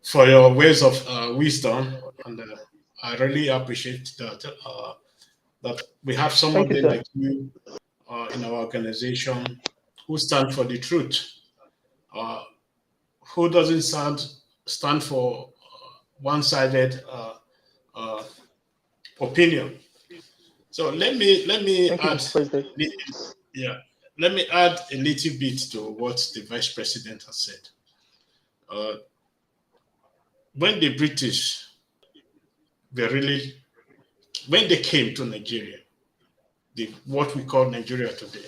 A: for your words of wisdom, and I really appreciate that. That we have
B: Thank
A: somebody
B: you, sir.
A: like you in our organization who stand for the truth, uh, who doesn't stand for one-sided uh, opinion. So let me
B: Thank you,
A: add,
B: Mr. President.
A: yeah, let me add a little bit to what the Vice President has said. Uh, when the British were really, when they came to Nigeria, what we call Nigeria today,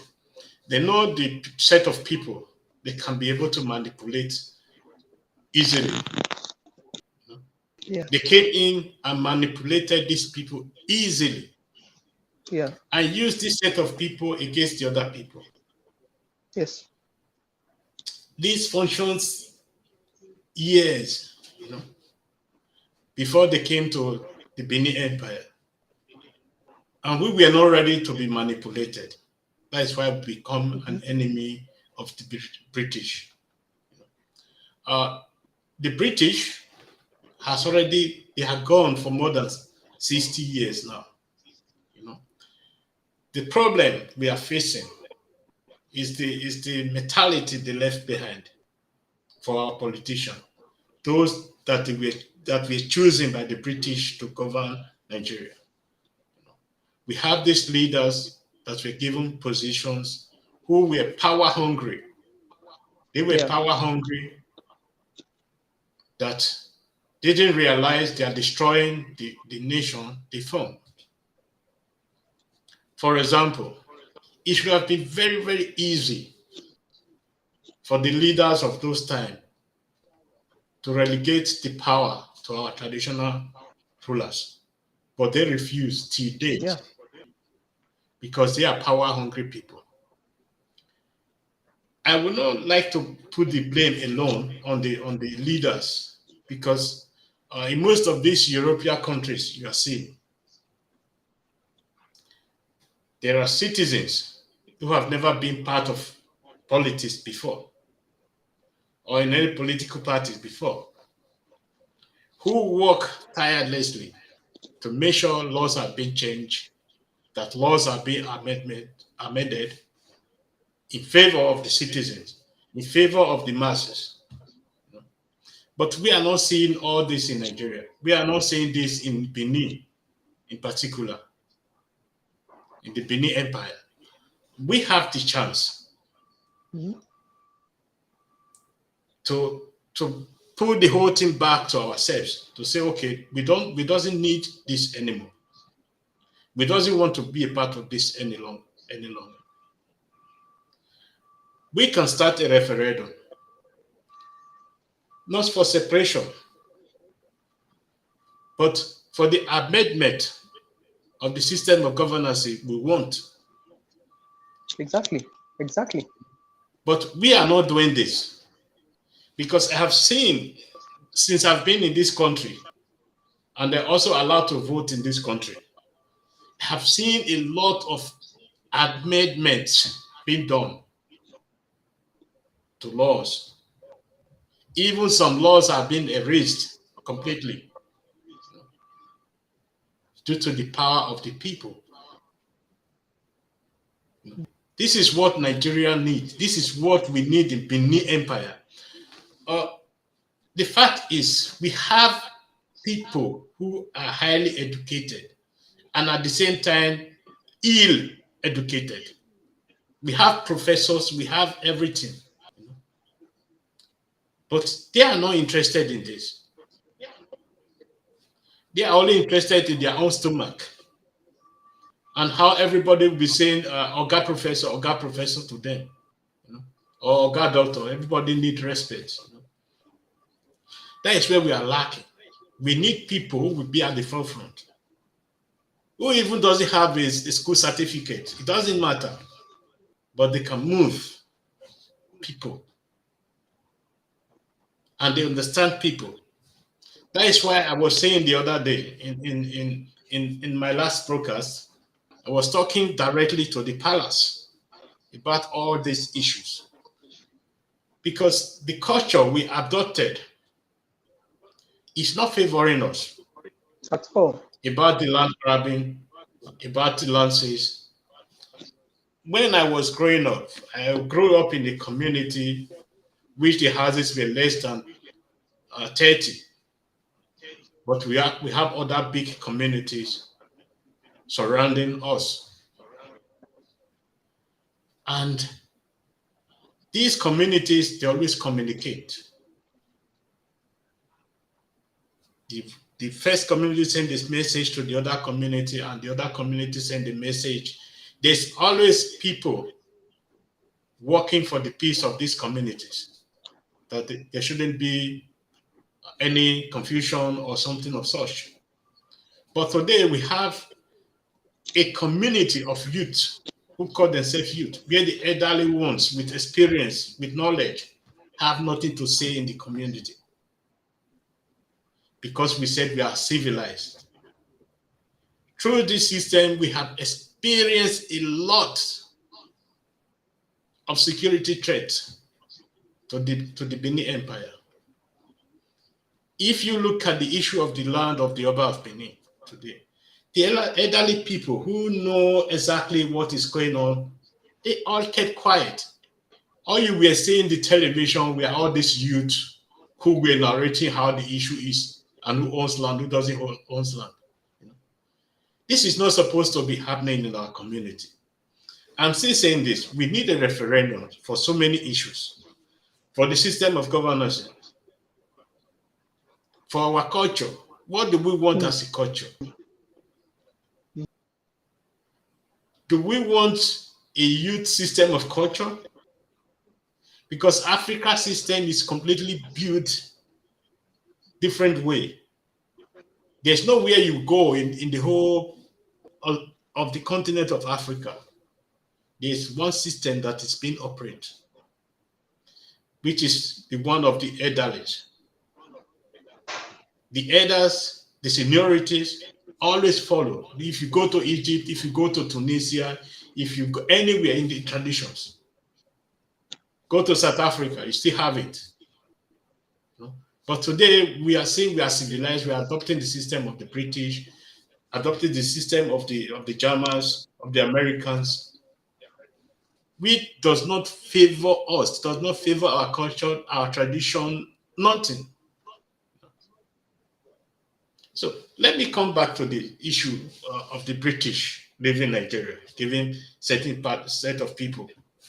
A: they know the set of people they can be able to manipulate easily.
B: Yeah,
A: They came in and manipulated these people easily
B: yeah,
A: and used this set of people against the other people.
B: yes,
A: These functions years, before they came to the Benin Empire. And we were not ready to be manipulated. That is why we become an enemy of the British. Uh, the British they have gone for more than 60 years now. The problem we are facing is the mentality they left behind for our politicians, those that were chosen by the British to govern Nigeria. We have these leaders that were given positions who were power hungry. They were
B: yeah,
A: power hungry that didn't realize they are destroying the nation they formed. For example, it should have been very, very easy for the leaders of those times to relegate the power to our traditional rulers. But they refuse till
B: yeah,
A: date because they are power hungry people. I would not like to put the blame alone on the leaders because in most of these European countries you are seeing, there are citizens who have never been part of politics before or in any political parties before, who work tirelessly to make sure laws are being changed, that laws are being amended in favor of the citizens, in favor of the masses. But we are not seeing all this in Nigeria. We are not seeing this in Benin in particular, in the Benin Empire. We have the chance
B: mhm,
A: to pull the whole thing back to ourselves, to say, okay, we doesn't need this anymore. We doesn't want to be a part of this any longer. We can start a referendum, not for separation, but for the amendment of the system of governance we want.
B: exactly, exactly.
A: But we are not doing this because I have seen, since I've been in this country, and they're also allowed to vote in this country, I have seen a lot of amendments being done to laws. Even some laws are being erased completely due to the power of the people. This is what Nigeria needs. This is what we need in Benin Empire. Uh, the fact is we have people who are highly educated and at the same time ill educated. We have professors, we have everything, but they are not interested in this. They are only interested in their own stomach and how everybody will be saying Oga professor to them, you know, or Oga doctor. Everybody needs respect. You know. That is where we are lacking. We need people who will be at the forefront. Who even doesn't have a school certificate, it doesn't matter, but they can move people and they understand people. That is why I was saying the other day in my last broadcast, I was talking directly to the palace about all these issues because the culture we adopted is not favoring us.
B: At all.
A: About the land grabbing, about the land sales. When I was growing up, I grew up in a community which the houses were less than 30, but we have other big communities surrounding us. And these communities, they always communicate. The first community send this message to the other community, and the other community send the message. There's always people working for the peace of these communities, that there shouldn't be any confusion or something of such. But today we have a community of youth who call themselves youth, where the elderly ones with experience, with knowledge, have nothing to say in the community. Because we said we are civilized. Through this system, we have experienced a lot of security threats to the Benin Empire. If you look at the issue of the land of the Oba of Benin today, the elderly people who know exactly what is going on, they all kept quiet. All you were seeing the television were all these youth who were narrating how the issue is and who owns land, who doesn't own land. This is not supposed to be happening in our community. I'm still saying this. We need a referendum for so many issues. For the system of governance, for our culture. What do we want as a culture? Do we want a youth system of culture? Because Africa's system is completely built different way. There's nowhere you go in the whole of the continent of Africa. There's one system that is being operated, which is the one of the elderly. The elders, the seniorities always follow. If you go to Egypt, if you go to Tunisia, if you go anywhere in the traditions, go to South Africa, you still have it. But today we are saying we are civilized, we are adopting the system of the British, adopting the system of the Germans, of the Americans, which does not favor us, does not favor our culture, our tradition, nothing. So let me come back to the issue of the British leaving Nigeria, giving set of people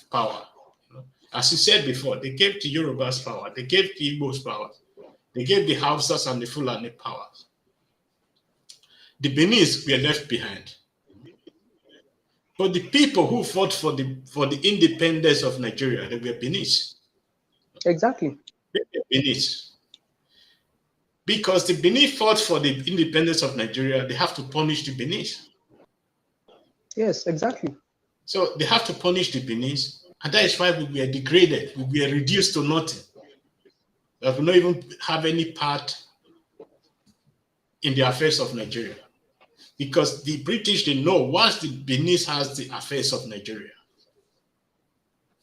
A: power. As you said before, they gave the Yorubas power, they gave the Igbos power, they gave the Hausas and the Fulani power. The Benis were left behind. But the people who fought for the independence of Nigeria, they were Benis.
B: Exactly.
A: They were Benis. Because the Benin fought for the independence of Nigeria, they have to punish the Benis.
B: Yes, exactly.
A: So they have to punish the Benis, and that is why we were degraded, we were reduced to nothing. That we don't even have any part in the affairs of Nigeria. Because the British, they know once the Benin has the affairs of Nigeria,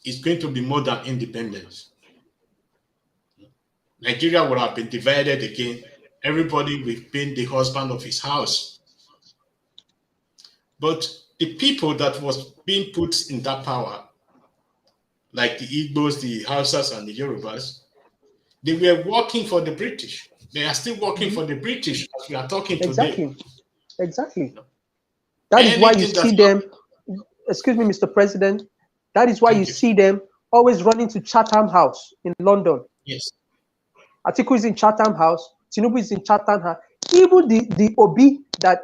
A: it's going to be more than independence. Nigeria would have been divided again. Everybody will be the husband of his house. But the people that was being put in that power, like the Igbos, the Hausas, and the Yorubas, They were working for the British. They are still working for the British as we are talking today.
B: Exactly. That is why you
A: Anything that's
B: see them, excuse me, Mr. President, that is why you
A: thank you.
B: see them always running to Chatham House in London.
A: Yes.
B: Atiku is in Chatham House, Tinubu is in Chatham House. Even the Obi that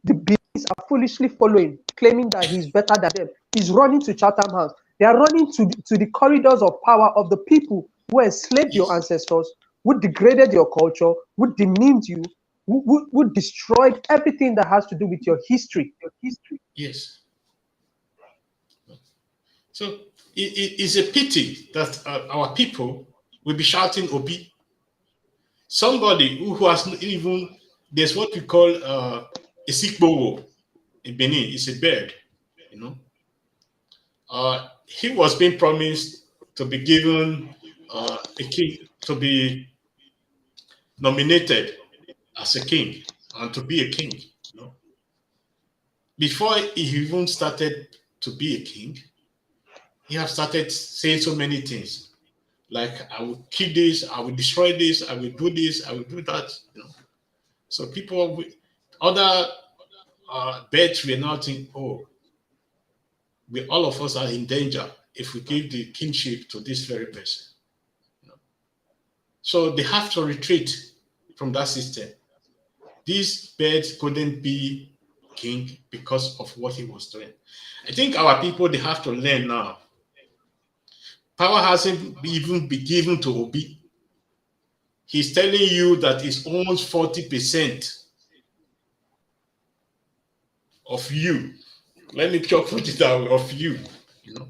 B: the Benis are foolishly following, claiming that he's better than them, is running to Chatham House. They are running to the corridors of power of the people who enslaved your ancestors, who degraded your culture, who demeaned you, who destroyed everything that has to do with your history.
A: Yes. So it's a pity that our people will be shouting Obi. Somebody who has not even, there's what we call a sikbowo in Benin. It's a bird, you know. He was being promised to be given a king, to be nominated as a king and to be a king. You know, before he even started to be a king, he have started saying so many things like, "I will kill this, I will destroy this, I will do this, I will do that." You know, so people, other birds were now think, "Oh, we all of us are in danger if we give the kingship to this very person." So they have to retreat from that system. These birds couldn't be king because of what he was doing. I think our people, they have to learn now. Power hasn't even been given to Obi. He's telling you that he owns 40% of you. Let me talk put it out of you. You know?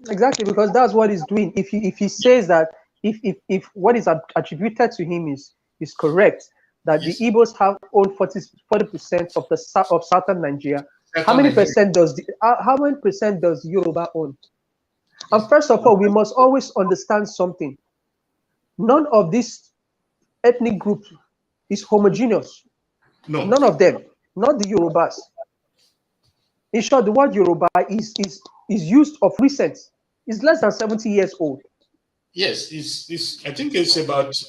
B: Exactly, because that's what he's doing. If he says that, if what is attributed to him is correct, that the
A: Yes.
B: Igbos have owned 40% of the of southern Nigeria, how many
A: Nigeria.
B: percent does how many percent does Yoruba own? And
A: Yes.
B: first of all, we must always understand something. None of these ethnic groups is homogeneous.
A: No.
B: None of them, not the Yorubas. In short, the word Yoruba is used of recent. It's less than 70 years old.
A: Yes, it's I think it's about
B: It's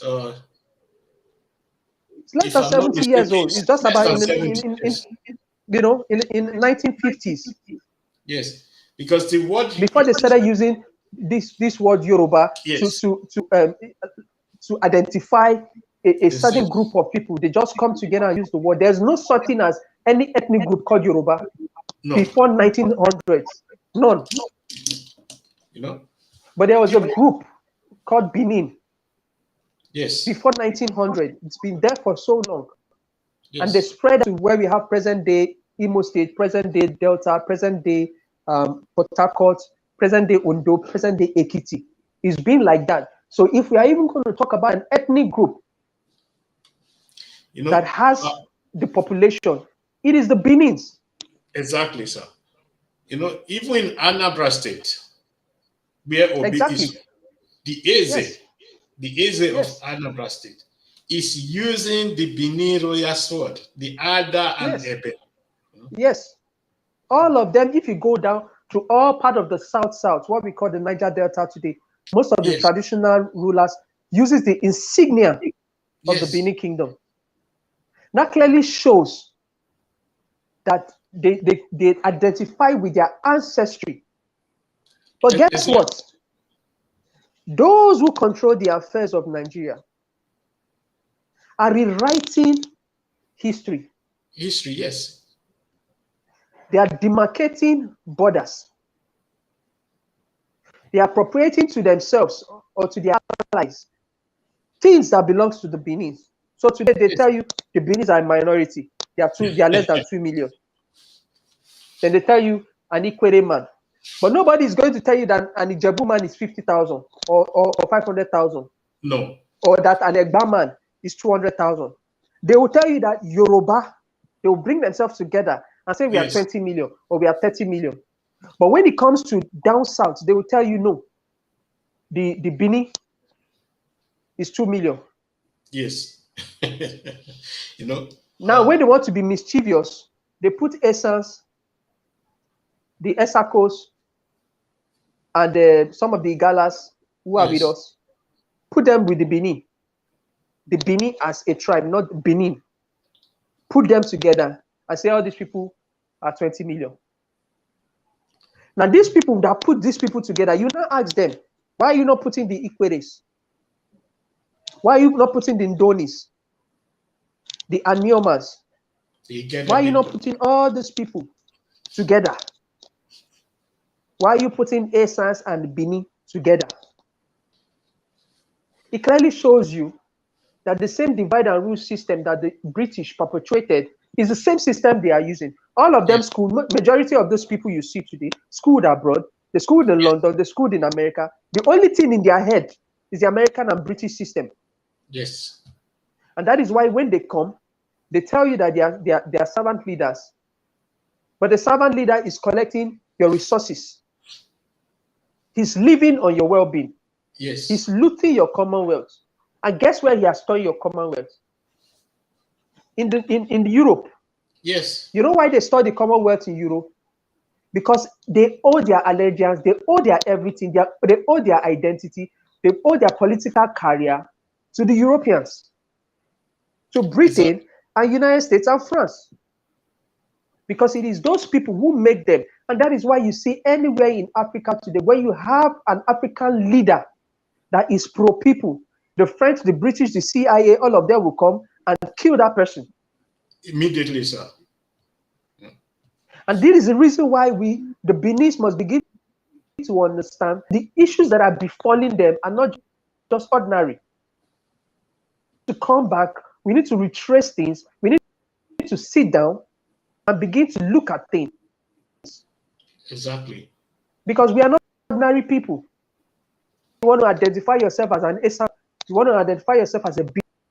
B: less
A: if
B: than
A: I'm not
B: 70 years
A: mistaken,
B: old.
A: it's
B: It's just
A: less
B: about
A: than 70 years.
B: in 1950s,
A: Yes, because the word,
B: before they started using this word Yoruba to
A: yes,
B: to to um to identify a certain
A: insert.
B: group of people. They just come together and use the word. There's no such thing as any ethnic group called Yoruba
A: No,
B: before 1900s. None.
A: you know,
B: But there was a
A: even
B: group called Benin
A: yes,
B: before 1900. It's been there for so long. And they
A: yes,
B: spread to where we have present day Imo State, present day Delta, present day Port Harcourt, present day Ondo, present day Ekiti. It's been like that. So if we are even going to talk about an ethnic group
A: you
B: that
A: know,
B: has the population, it is the Benins.
A: exactly, sir. You know, even in Anambra State, where Obi
B: Exactly.
A: is, the Eze,
B: Yes.
A: the Eze of
B: Yes.
A: Anambra State, is using the Benin royal sword, the Ada and
B: Yes.
A: Ebe. You know?
B: Yes. All of them, if you go down to all part of the south, what we call the Niger Delta today, most of the
A: Yes,
B: traditional rulers uses the insignia of the
A: yes,
B: Benin Kingdom. That clearly shows that they identify with their ancestry. But guess
A: exactly.
B: what? Those who control the affairs of Nigeria are rewriting history.
A: History, yes,
B: They are demarcating borders. They are appropriating to themselves or to their allies things that belongs to the Benin. So today they
A: yes,
B: tell you the Benis are a minority. They are less than 2 million. Then they tell you an Ikwere man. But nobody is going to tell you that an Ijebu man is 50,000 or 500,000,
A: no,
B: or that an Egba man is 200,000. They will tell you that Yoruba, they will bring themselves together and say we are
A: yes,
B: 20 million or we are 30 million. But when it comes to down south, they will tell you no, the Bini is 2 million.
A: yes. You know,
B: Now, when they want to be mischievous, they put Essence, the Esakos, and some of the Galas who are with
A: yes,
B: us. put them with the Benin as a tribe, not Benin. Put them together and say all these people are 20 million. Now, these people that put these people together, you now ask them, why are you not putting the Ikweres? Why are you not putting the Ndonis, the Aniomas? Why are you not putting all these people together? Why are you putting Essence and Benin together? It clearly shows you that the same divide and rule system that the British perpetuated is the same system they are using. All of them school, majority of those people you see today, schooled abroad, they schooled in London, they schooled in America. The only thing in their head is the American and British system.
A: Yes.
B: And that is why when they come, they tell you that they are servant leaders. But the servant leader is collecting your resources. He's living on your well-being.
A: Yes.
B: He's looting your commonwealth. And guess where he has stored your commonwealth? In Europe.
A: Yes.
B: You know why they store the commonwealth in Europe? Because they owe their allegiance, they owe their everything, they owe their identity, they owe their political career to the Europeans, to Britain and United States and France. Because it is those people who make them. And that is why you see anywhere in Africa today, when you have an African leader that is pro-people, the French, the British, the CIA, all of them will come and kill that person.
A: Immediately, sir.
B: And this is the reason why the Beninese must begin to understand the issues that are befalling them are not just ordinary. To come back, we need to retrace things. We need to sit down and begin to look at things.
A: Exactly.
B: Because we are not ordinary people. You want to identify yourself as an Esa, you want to identify yourself as a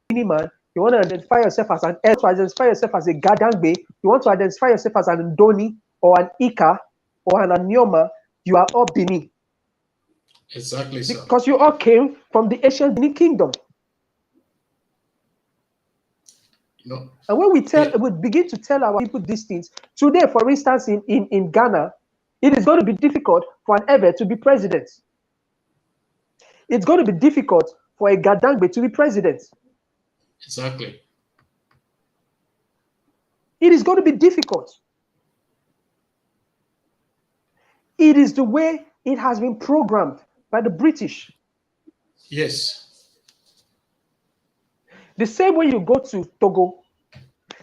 B: Bini man, you want to identify yourself as an El, to identify yourself as a Gadangbe, you want to identify yourself as an Ndoni or an Ika or an Anioma, you are all Bini.
A: Exactly, sir.
B: Because you all came from the ancient Bini kingdom.
A: No.
B: And when we begin to tell our people these things, today, for instance, in Ghana, it is going to be difficult for an Ewe to be president. It's going to be difficult for a Gadangbe to be president.
A: Exactly.
B: It is going to be difficult. It is the way it has been programmed by the British.
A: Yes.
B: The same way you go to Togo,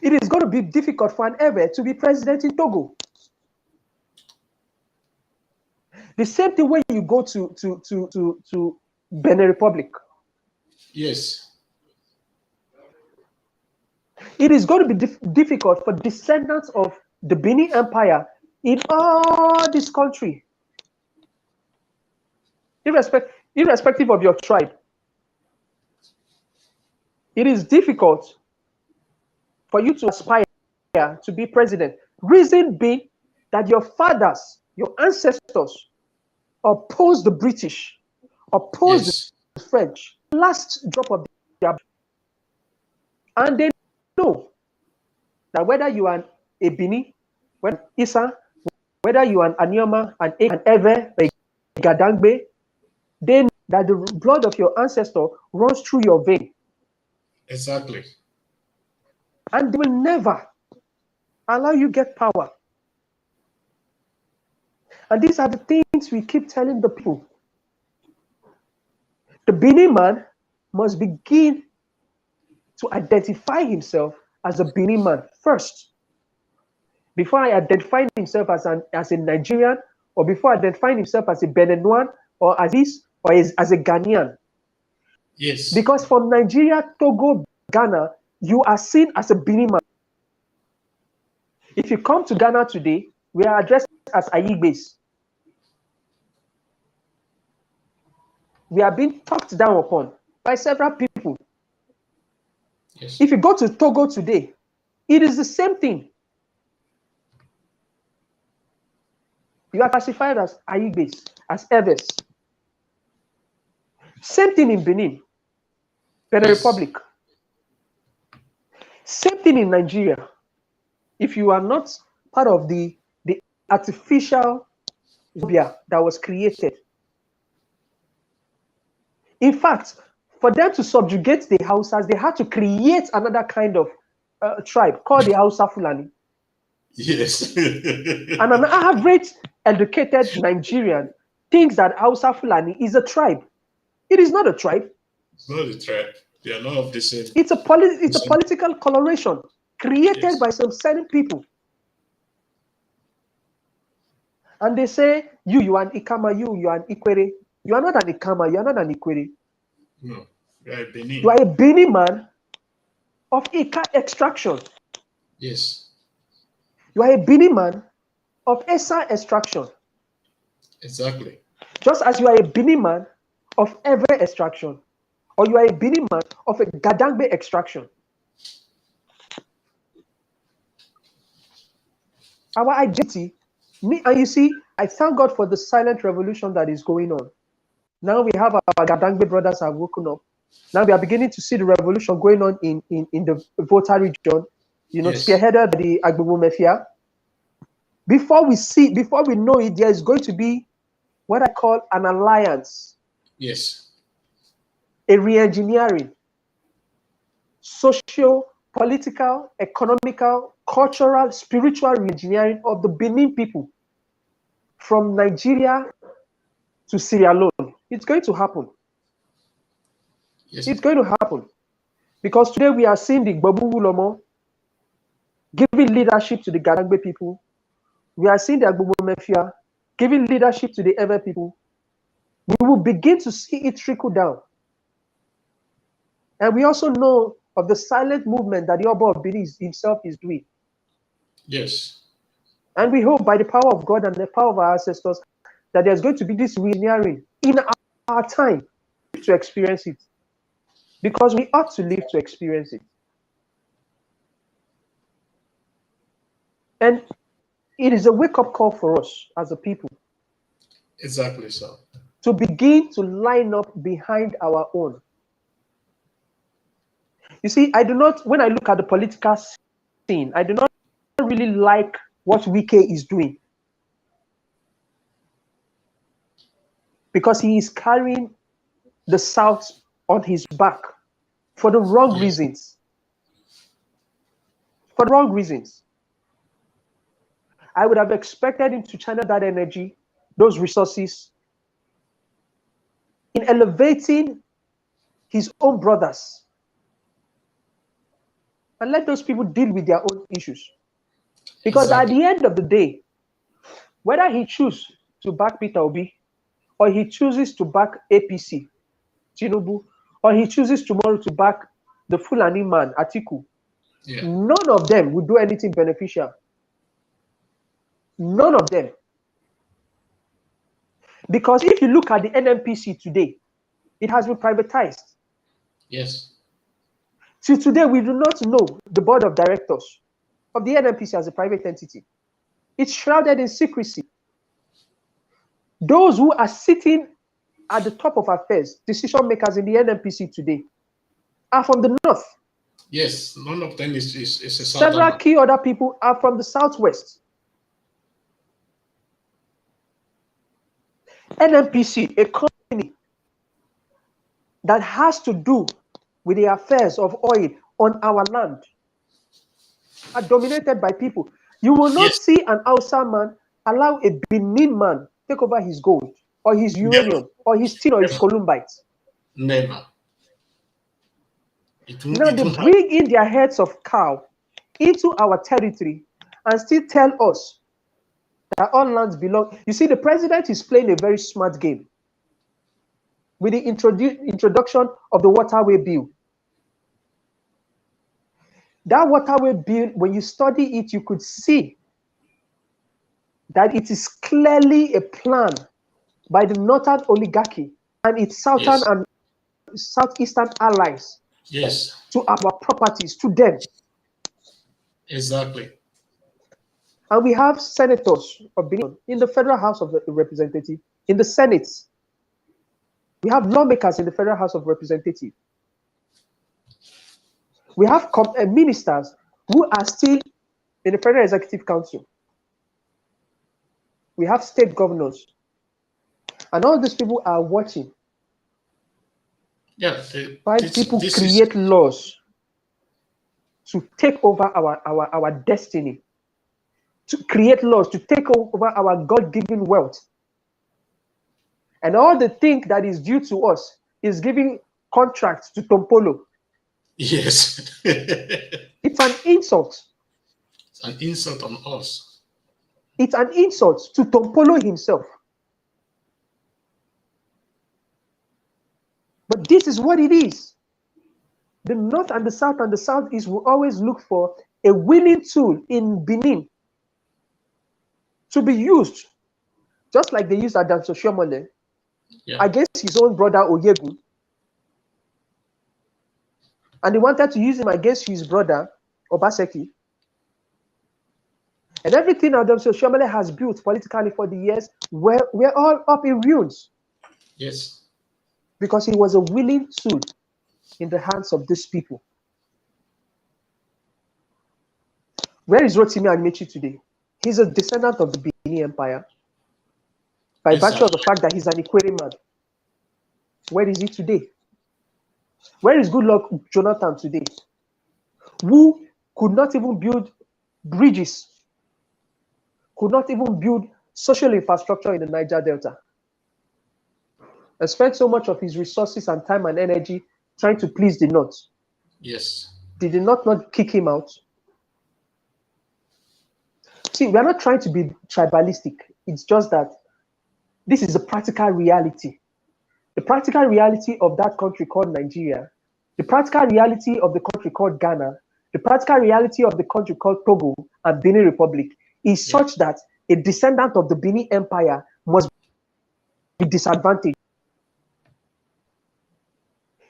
B: it is going to be difficult for an Ewe to be president in Togo. The same thing when you go to Benin Republic.
A: Yes.
B: It is going to be difficult for descendants of the Benin Empire in all this country, irrespective of your tribe. It is difficult for you to aspire to be president. Reason being that your fathers, your ancestors, opposed the British, opposed the French, last drop of their, and they know that whether you are a Bini, whether Isa, whether you are an Anioma, an Ewe, a Gadangbe, they know that the blood of your ancestor runs through your vein.
A: Exactly.
B: And they will never allow you get power. And these are the things we keep telling the people. The Benin man must begin to identify himself as a Benin man first. Before I identify himself as a Nigerian, or before identifying himself as a Beninoan, or as a Ghanaian.
A: Yes.
B: Because from Nigeria, Togo, Ghana, you are seen as a Benin man. If you come to Ghana today, we are addressed as Ayigbes. We are being talked down upon by several people.
A: Yes.
B: If you go to Togo today, it is the same thing. You are classified as Ayigbes, as Eves. Same thing in Benin Republic. Same thing in Nigeria. If you are not part of the artificial Zambia that was created. In fact, For them to subjugate the Hausas, they had to create another kind of tribe called the Hausa Fulani.
A: Yes.
B: And an average educated Nigerian thinks that Hausa Fulani is a tribe. It is not a tribe.
A: It's not a tribe. They are not of the same.
B: It's a political coloration created
A: Yes.
B: by some certain people. And they say, you are an Ikama, you are an Ikwere. You are not an Ikama, you are not an Ikwere.
A: No. You are a Benin.
B: You are a Benin man of Ika extraction.
A: Yes.
B: You are a Benin man of Esa extraction.
A: Exactly.
B: Just as you are a Benin man of Ever extraction. Or you are a Benin man of a Gadangbe extraction. Our identity, and you see, I thank God for the silent revolution that is going on. Now we have our Gadangbe brothers have woken up. Now we are beginning to see the revolution going on in the Volta region,
A: Yes.
B: spearheaded by the Agbobo Mafia. Before we know it, there is going to be what I call an alliance.
A: Yes.
B: A re-engineering, social, political, economical, cultural, spiritual re-engineering of the Benin people from Nigeria to Sierra Leone. It's going to happen.
A: Yes.
B: It's going to happen. Because today we are seeing the Gbobu Ulomo giving leadership to the Gadangbe people. We are seeing the Agbobo Mafia giving leadership to the Ever people. We will begin to see it trickle down. And we also know of the silent movement that the Oba of Benin himself is doing.
A: Yes.
B: And we hope by the power of God and the power of our ancestors that there's going to be this re-engineering in our time to experience it. Because we ought to live to experience it. And it is a wake-up call for us as a people.
A: Exactly so.
B: To begin to line up behind our own. You see, when I look at the political scene, I do not really like what Wike is doing. Because he is carrying the South on his back for the wrong reasons. For the wrong reasons. I would have expected him to channel that energy, those resources, in elevating his own brothers. And let those people deal with their own issues. Because at the end of the day, whether he chooses to back Peter Obi, or he chooses to back APC, Tinubu, or he chooses tomorrow to back the Fulani man, Atiku, none of them will do anything beneficial. None of them. Because if you look at the NNPC today, it has been privatized.
A: Yes.
B: Till today, we do not know the board of directors of the NNPC as a private entity. It's shrouded in secrecy. Those who are sitting at the top of affairs, decision makers in the NNPC today, are from the north.
A: Yes, none of them is a
B: Several key other people are from the southwest. NNPC, a company that has to do with the affairs of oil on our land, are dominated by people. You will not see an Hausa man allow a Benin man take over his gold, or his uranium, or his tin, or his columbite.
A: Never.
B: Now they bring in their heads of cow into our territory and still tell us that all lands belong. You see, the president is playing a very smart game with the introduction of the waterway bill. That waterway bill, when you study it, you could see that it is clearly a plan by the northern oligarchy and its southern and southeastern allies to our properties, to them.
A: Exactly.
B: And we have senators of Benin in the Federal House of Representatives, in the Senate. We have lawmakers in the Federal House of Representatives. We have ministers who are still in the Federal Executive Council. We have state governors. And all these people are watching.
A: Yeah,
B: White people create laws to take over our destiny, to create laws to take over our God-given wealth. And all the thing that is due to us is giving contracts to Tompolo.
A: Yes.
B: It's an insult.
A: It's an insult on us.
B: It's an insult to Tompolo himself. But this is what it is. The North and the South and the Southeast will always look for a willing tool in Benin to be used, just like they used Adam Soshomole against his own brother Oyegu. And they wanted to use him against his brother Obaseki. And everything Adam Soshomole has built politically for the years, we're all up in ruins.
A: Yes.
B: Because he was a willing tool in the hands of these people. Where is Rotimi Amechi today? He's a descendant of the Benin Empire. By virtue of the fact that he's an Ikwere man. Where is he today? Where is Goodluck Jonathan today? Who could not even build bridges, could not even build social infrastructure in the Niger Delta, and spent so much of his resources and time and energy trying to please the North.
A: Yes.
B: Did the North not kick him out? See, we are not trying to be tribalistic. It's just that this is a practical reality. The practical reality of that country called Nigeria, the practical reality of the country called Ghana, the practical reality of the country called Togo and Benin Republic is such that a descendant of the Benin Empire must be disadvantaged.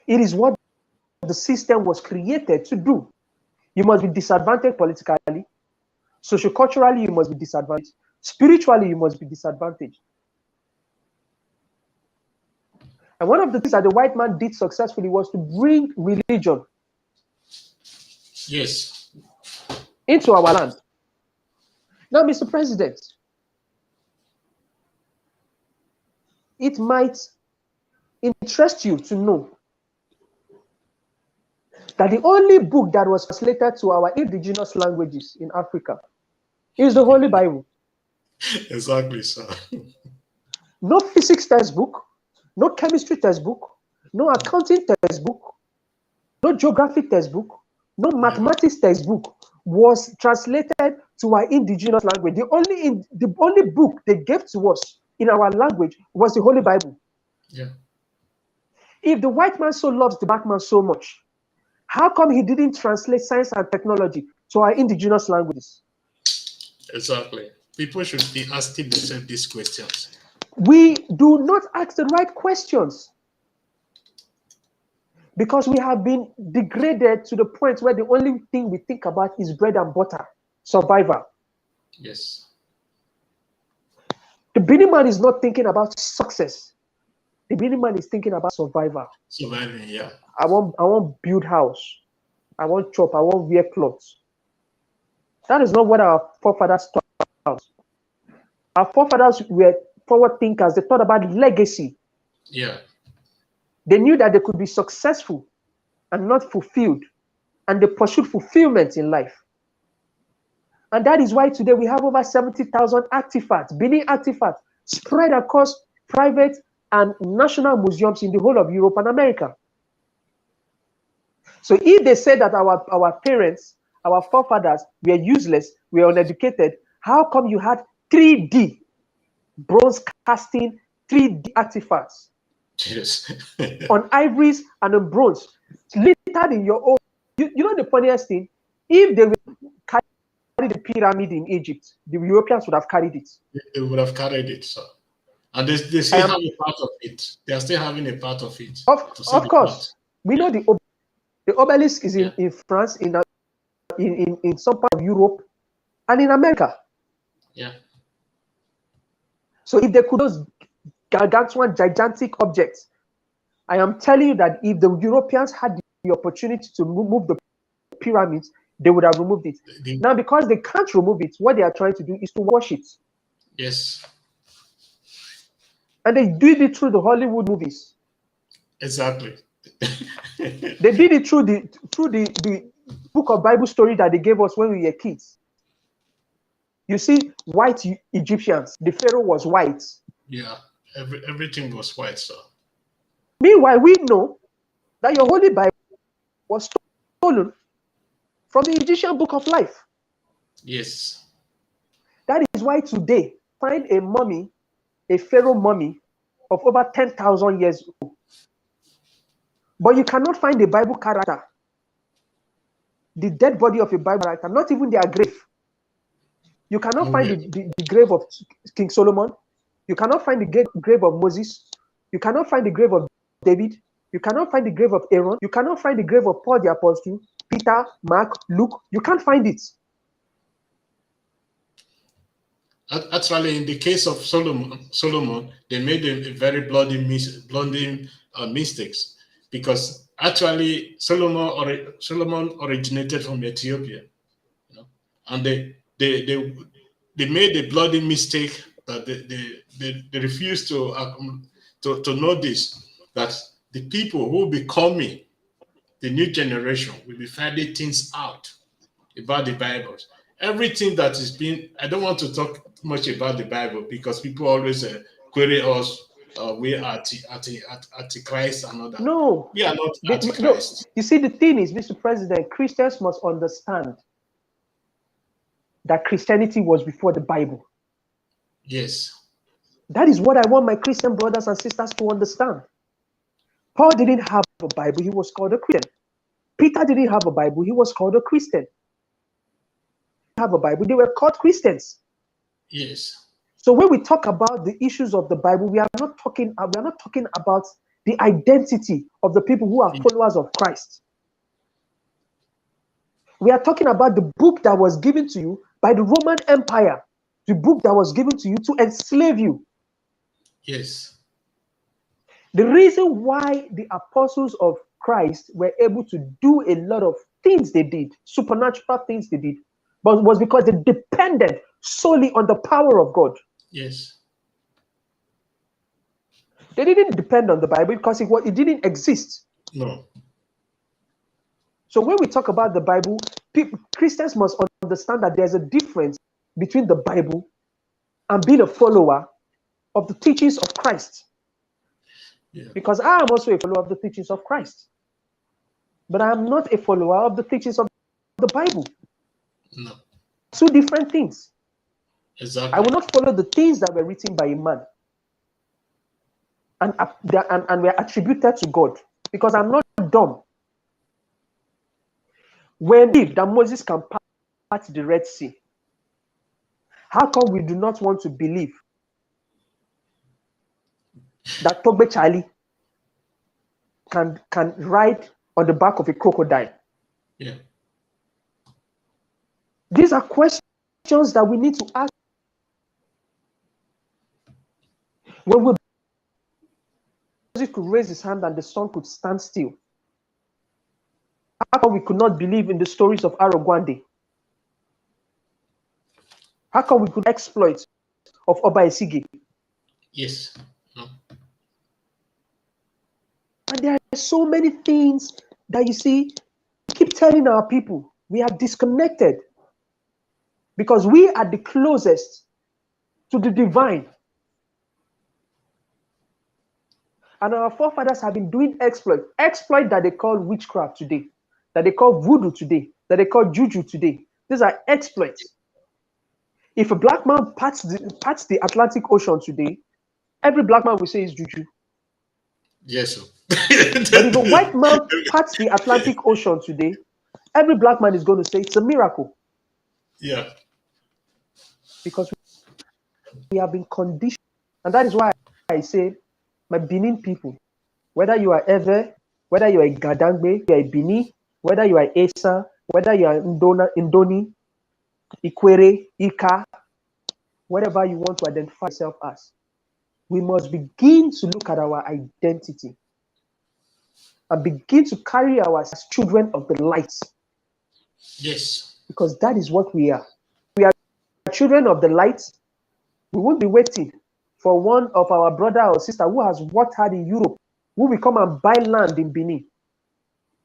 B: It is what the system was created to do. You must be disadvantaged politically, socioculturally, you must be disadvantaged, spiritually, you must be disadvantaged. And one of the things that the white man did successfully was to bring religion into our land. Now, Mr. President, it might interest you to know that the only book that was translated to our indigenous languages in Africa is the Holy Bible.
A: Exactly, sir.
B: No physics textbook, no chemistry textbook, no accounting textbook, no geography textbook, no mathematics textbook was translated to our indigenous language. The only book they gave to us in our language was the Holy Bible.
A: Yeah.
B: If the white man so loves the black man so much, how come he didn't translate science and technology to our indigenous languages?
A: Exactly. People should be asking themselves these questions.
B: We do not ask the right questions because we have been degraded to the point where the only thing we think about is bread and butter, survival.
A: Yes.
B: The Benin man is not thinking about success. The Benin man is thinking about survival.
A: Surviving, yeah.
B: I want build house. I want chop. I want wear clothes. That is not what our forefathers thought about. Our forefathers were forward thinkers. They thought about legacy.
A: Yeah.
B: They knew that they could be successful and not fulfilled, and they pursued fulfillment in life. And that is why today we have over 70,000 artifacts, Benin artifacts, spread across private and national museums in the whole of Europe and America. So if they say that our parents, our forefathers were useless, were uneducated, how come you had 3D bronze casting, 3D artifacts?
A: Yes.
B: On ivories and on bronze, littered in your own. You know the funniest thing? If they would carry the pyramid in Egypt, the Europeans would have carried it.
A: They would have carried it, sir. And they still have a part of it. They are still having a part of it.
B: Of course. We know the obelisk is in France, in some part of Europe, and in America.
A: Yeah.
B: So if they could those gargantuan, gigantic objects, I am telling you that if the Europeans had the opportunity to remove the pyramids, they would have removed it. Now, because they can't remove it, what they are trying to do is to wash it.
A: Yes.
B: And they do it through the Hollywood movies.
A: Exactly.
B: They did it through the book of Bible story that they gave us when we were kids. You see, white Egyptians, the Pharaoh was white.
A: Yeah, everything was white, sir.
B: Meanwhile, we know that your Holy Bible was stolen from the Egyptian book of life.
A: Yes.
B: That is why today, find a mummy, a Pharaoh mummy of over 10,000 years old. But you cannot find a Bible character, the dead body of a Bible character, not even their grave. You cannot find the grave of King Solomon. You cannot find the grave of Moses. You cannot find the grave of David. You cannot find the grave of Aaron. You cannot find the grave of Paul the Apostle, Peter, Mark, Luke. You can't find it.
A: Actually, in the case of Solomon, they made a very bloody mistakes, because actually Solomon originated from Ethiopia, you know, and they made a bloody mistake that they refused to notice that the people who will be coming, the new generation, will be finding things out about the Bibles. Everything that is being, I don't want to talk much about the Bible because people always query us. We are anti-Christ and all that.
B: No,
A: We are not
B: no.
A: anti-Christ.
B: You see, the thing is, Mr. President, Christians must understand that Christianity was before the Bible.
A: Yes.
B: That is what I want my Christian brothers and sisters to understand. Paul didn't have a Bible, he was called a Christian. Peter didn't have a Bible, he was called a Christian. Have a Bible, they were called Christians.
A: Yes.
B: So when we talk about the issues of the Bible, we are not talking about the identity of the people who are followers of Christ. We are talking about the book that was given to you by the Roman Empire, the book that was given to you to enslave you.
A: Yes.
B: The reason why the apostles of Christ were able to do a lot of things they did, supernatural things they did, but was because they depended solely on the power of God.
A: Yes.
B: They didn't depend on the Bible because it didn't exist.
A: No.
B: So when we talk about the Bible, Christians must understand that there's a difference between the Bible and being a follower of the teachings of Christ.
A: Yeah.
B: Because I am also a follower of the teachings of Christ. But I am not a follower of the teachings of the Bible.
A: No.
B: Two different things.
A: Exactly.
B: I will not follow the things that were written by a man and were attributed to God, because I'm not dumb. When that Moses can part the Red Sea, how come we do not want to believe that Togbe Charlie can ride on the back of a crocodile?
A: Yeah.
B: These are questions that we need to ask. When Moses could raise his hand and the sun could stand still, how come we could not believe in the stories of Arogwande? How come we could exploit of Oba Esige?
A: Yes. No.
B: And there are so many things that you see, keep telling our people we are disconnected because we are the closest to the divine. And our forefathers have been doing exploit that they call witchcraft today, that they call voodoo today, that they call juju today. These are exploits. If a black man parts the Atlantic Ocean today, every black man will say it's juju.
A: Yes.
B: But if a white man parts the Atlantic Ocean today, every black man is going to say it's a miracle.
A: Yeah.
B: Because we have been conditioned. And that is why I say, my Benin people, whether you are Ewe, whether you are Gadangbe, you are Bini, whether you are Esa, whether you are Indoni, Ikwere, Ika, whatever you want to identify yourself as, we must begin to look at our identity and begin to carry ourselves as children of the light.
A: Yes.
B: Because that is what we are. We are children of the light. We won't be waiting for one of our brother or sister who has worked hard in Europe, who will come and buy land in Benin.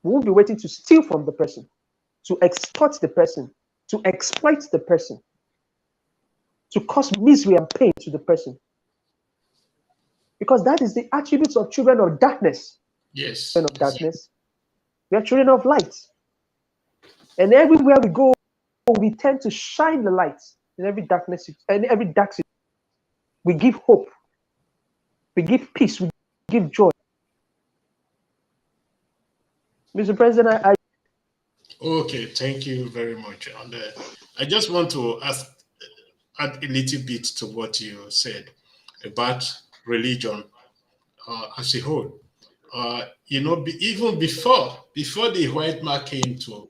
B: We won't be waiting to steal from the person, to extort the person, to exploit the person, to cause misery and pain to the person. Because that is the attributes of children of darkness.
A: Yes.
B: Children of darkness. We are children of light. And everywhere we go, we tend to shine the light in every darkness, and every dark situation. We give hope. We give peace. We give joy. Mr. President,
A: Okay, thank you very much. And I just want to add a little bit to what you said about religion as a whole. Even before the white man came to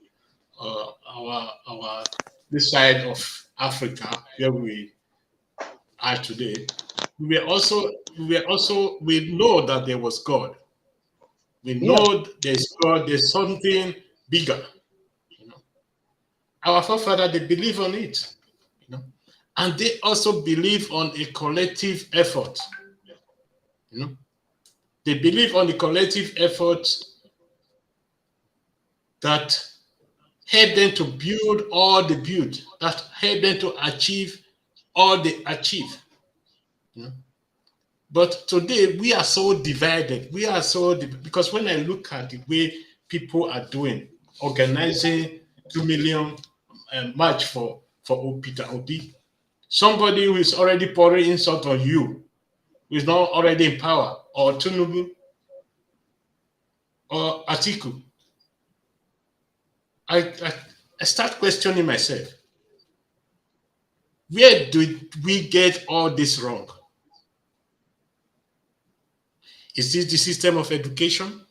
A: our this side of Africa where we are today, we know that there was God. We know there's God. There's something bigger. You know, our forefathers, they believe on it. You know, and they also believe on a collective effort. You know, they believe on the collective effort that help them to build all the build, that help them to achieve all they achieve. You know? But today we are so divided. Because when I look at the way people are doing, organizing 2 million march for Peter Obi, somebody who is already pouring insult on you, who is not already in power, or Tinubu, or Atiku, I start questioning myself. Where did we get all this wrong? Is this the system of education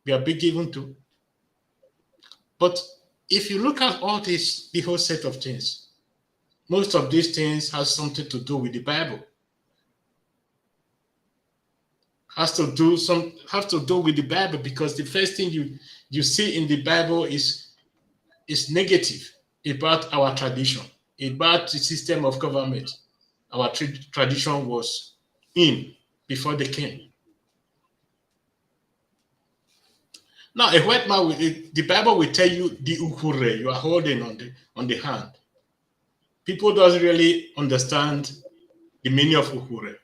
A: we are being given to? But if you look at all this, the whole set of things, most of these things has something to do with the Bible. Have to do with the Bible, because the first thing you see in the Bible is negative about our tradition, about the system of government our tradition was in before they came. Now, a white man, the Bible will tell you the ukhure you are holding on the hand. People don't really understand the meaning of ukhure.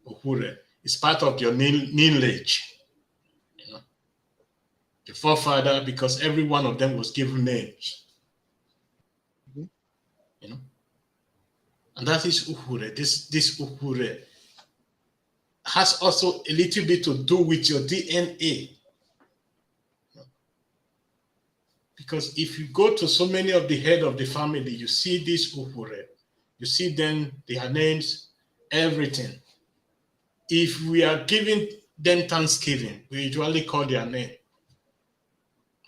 A: Ukhure is part of your lineage. You know, the forefather, because every one of them was given names. You know, and that is ukhure. This ukhure has also a little bit to do with your DNA. Because if you go to so many of the head of the family, you see this ukhure. You see them, their names, everything. If we are giving them Thanksgiving, we usually call their name.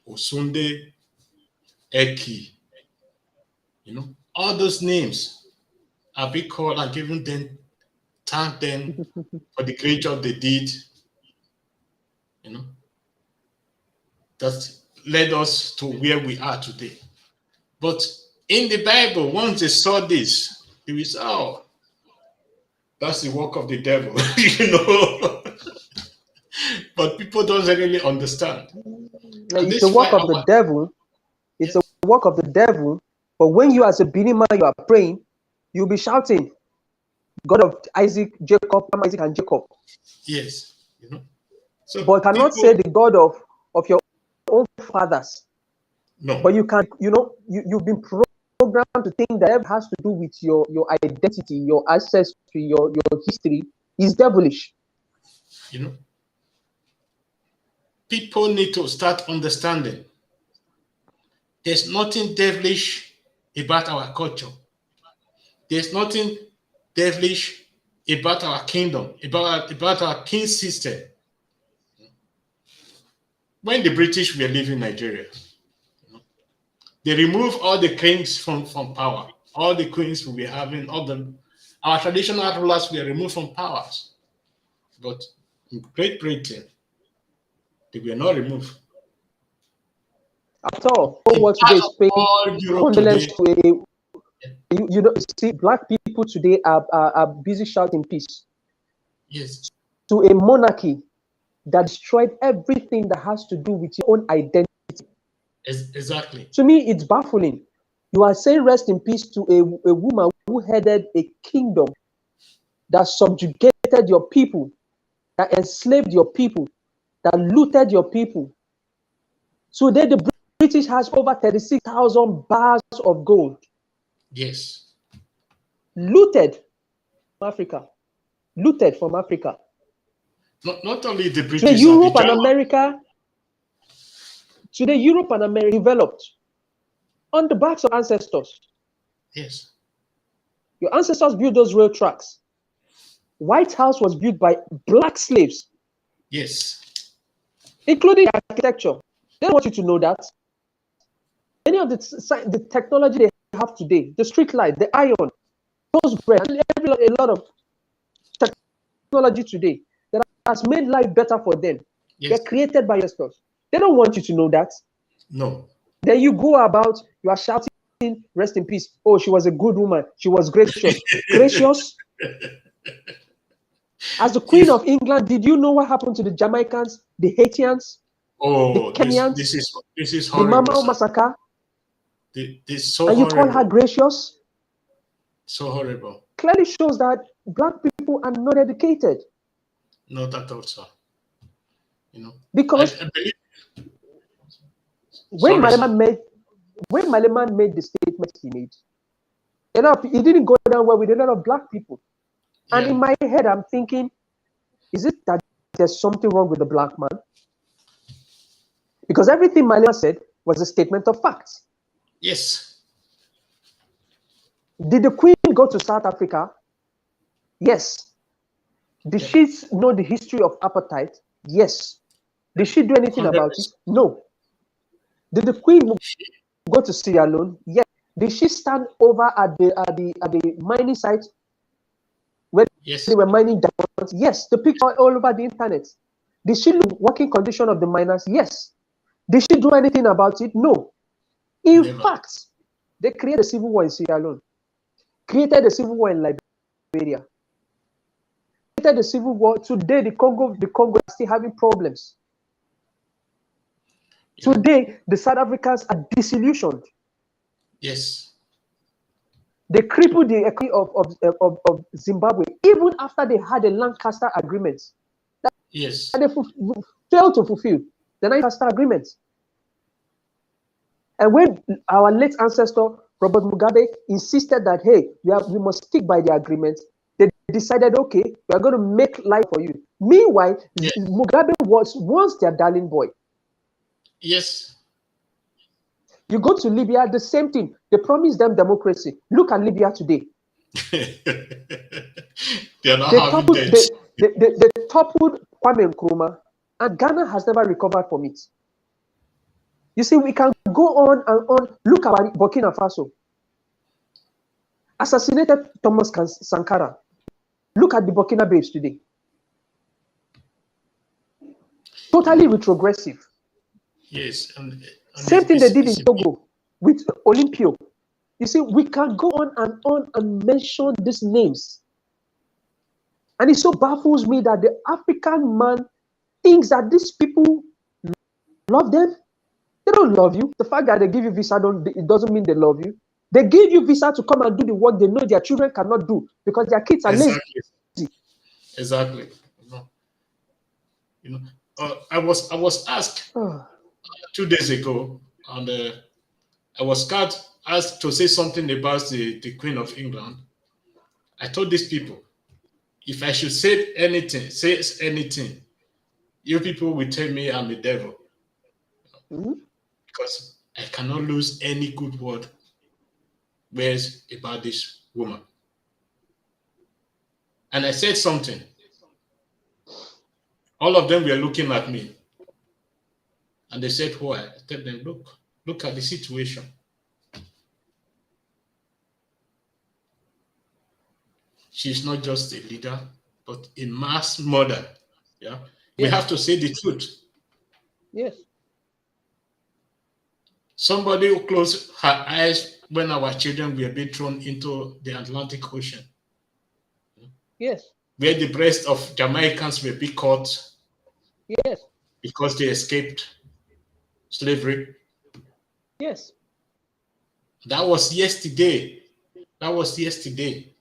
A: Osunde, Eki. You know, all those names are being called and given them, thank them for the great job they did. You know, that led us to where we are today. But in the Bible, once they saw this, they will say, oh, that's the work of the devil, you know. But people don't really understand. And
B: it's
A: this
B: the
A: is why
B: work of the devil. It's the work of the devil. But when you, as a Benin man, you are praying, you'll be shouting, God of Isaac, Isaac, and Jacob.
A: Yes, you know. So
B: but cannot say the God of your own fathers.
A: No.
B: But you can, you've been programmed to think that it has to do with your identity, your ancestry, your history is devilish.
A: You know, people need to start understanding there's nothing devilish about our culture. There's nothing devilish about our kingdom, about our king system. When the British were leaving Nigeria, they removed all the kings from power. All the queens we were having, our traditional rulers were removed from powers. But in Great Britain, they were not removed.
B: At all. Whole world today is paying condolence to see, black people today are busy shouting peace.
A: Yes.
B: To a monarchy that destroyed everything that has to do with your own identity.
A: Exactly.
B: To me, it's baffling. You are saying rest in peace to a woman who headed a kingdom that subjugated your people, that enslaved your people, that looted your people. Today, the British has over 36,000 bars of gold.
A: Yes.
B: Looted from Africa. Looted from Africa.
A: Not only the
B: Today,
A: British,
B: Europe
A: the
B: and America. Today, Europe and America developed on the backs of ancestors.
A: Yes.
B: Your ancestors built those rail tracks. White House was built by black slaves.
A: Yes.
B: Including architecture. They don't want you to know that. Many of the technology they have today, the street light, the iron, those bread, a lot of technology today that has made life better for them.
A: Yes.
B: They're created by ancestors. They don't want you to know that.
A: No.
B: Then you go about, you are shouting, rest in peace. Oh, she was a good woman. She was gracious. Gracious? As the Queen of England, did you know what happened to the Jamaicans, the Haitians,
A: oh,
B: the Kenyans,
A: this is
B: the
A: horrible,
B: Mama massacre?
A: This so
B: and you
A: horrible.
B: call her gracious?
A: So horrible.
B: Clearly shows that black people are not educated.
A: Not at all, sir. You know,
B: Because
A: I believe,
B: when
A: sorry,
B: Malema made the statement he made, it didn't go down well with a lot of black people.
A: yeah.
B: And in my head, I'm thinking, is it that there's something wrong with the black man? Because everything Malema said was a statement of facts.
A: Yes.
B: Did the Queen go to South Africa? Yes. Did she know the history of apartheid? Yes. Did she do anything
A: 100%.
B: about it? No. Did the Queen go to Sierra Leone? Yes. Did she stand over at the mining site where
A: Yes.
B: they were mining diamonds? Yes. The picture all over the internet. Did she look working condition of the miners? Yes. Did she do anything about it? No. In
A: Never.
B: fact, they created a civil war in Sierra Leone, created a civil war in Liberia, created a civil war. Today, the Congo are still having problems.
A: Yeah.
B: Today, the South Africans are disillusioned.
A: Yes.
B: They crippled the economy of Zimbabwe even after they had a Lancaster agreement.
A: Yes.
B: And they failed to fulfill the Lancaster agreement. And when our late ancestor, Robert Mugabe, insisted that, hey, we must stick by the agreement, they decided, okay, we are going to make life for you. Meanwhile, Mugabe was once their darling boy.
A: Yes.
B: You go to Libya, the same thing. They promised them democracy. Look at Libya today.
A: They are not having that.
B: They toppled Kwame Nkrumah, and Ghana has never recovered from it. You see, we can go on and on. Look at Burkina Faso. Assassinated Thomas Sankara. Look at the Burkina babes today. Totally retrogressive.
A: Yes. And
B: same thing they did in Togo with Olympio. You see, we can go on and mention these names. And it so baffles me that the African man thinks that these people love them. They don't love you. The fact that they give you visa, it doesn't mean they love you. They give you visa to come and do the work they know their children cannot do because their kids are lazy.
A: Exactly. I was asked 2 days ago, and I was asked to say something about the Queen of England. I told these people, if I should say anything, you people will tell me I'm the devil. Because I cannot lose any good word about this woman. And I said something. All of them were looking at me. And they said, why? I told them, look at the situation. She's not just a leader, but a mass murderer. Yeah. We have to say the truth.
B: Yes.
A: Somebody who closed her eyes when our children were being thrown into the Atlantic Ocean.
B: Yes.
A: Where the breasts of Jamaicans were being cut
B: Yes.
A: because they escaped slavery.
B: Yes.
A: That was yesterday. That was yesterday.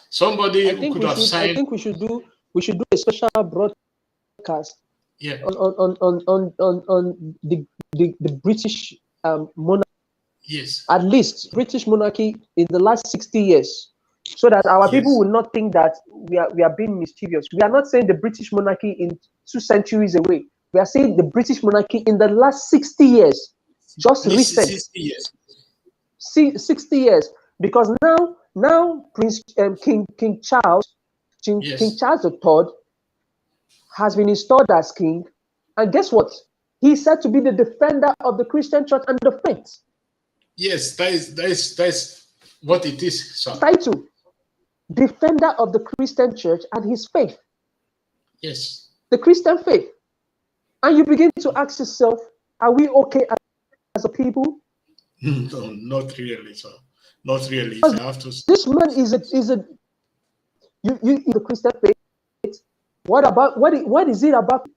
A: Somebody
B: I
A: who
B: think
A: could
B: we
A: have
B: should. I
A: signed.
B: think we should do a special broadcast
A: Yeah.
B: on the British monarchy,
A: Yes.
B: at least British monarchy in the last 60 years, so that our people
A: Yes.
B: will not think that we are being mischievous. We are not saying the British monarchy in 2 centuries away. We are saying the British monarchy in the last 60 years, just
A: This is
B: recent.
A: 60 years.
B: 60 years, because now Prince King Charles, King
A: Yes.
B: Charles III has been installed as king, and guess what? He's said to be the defender of the Christian church and the faith.
A: Yes, that is what it is, sir.
B: Title: defender of the Christian church and his faith,
A: Yes.
B: the Christian faith. And you begin to ask yourself, are we okay as a people?
A: No, not really, sir. Not really. If
B: Because
A: I have to.
B: this man is a you in the Christian faith. What is it about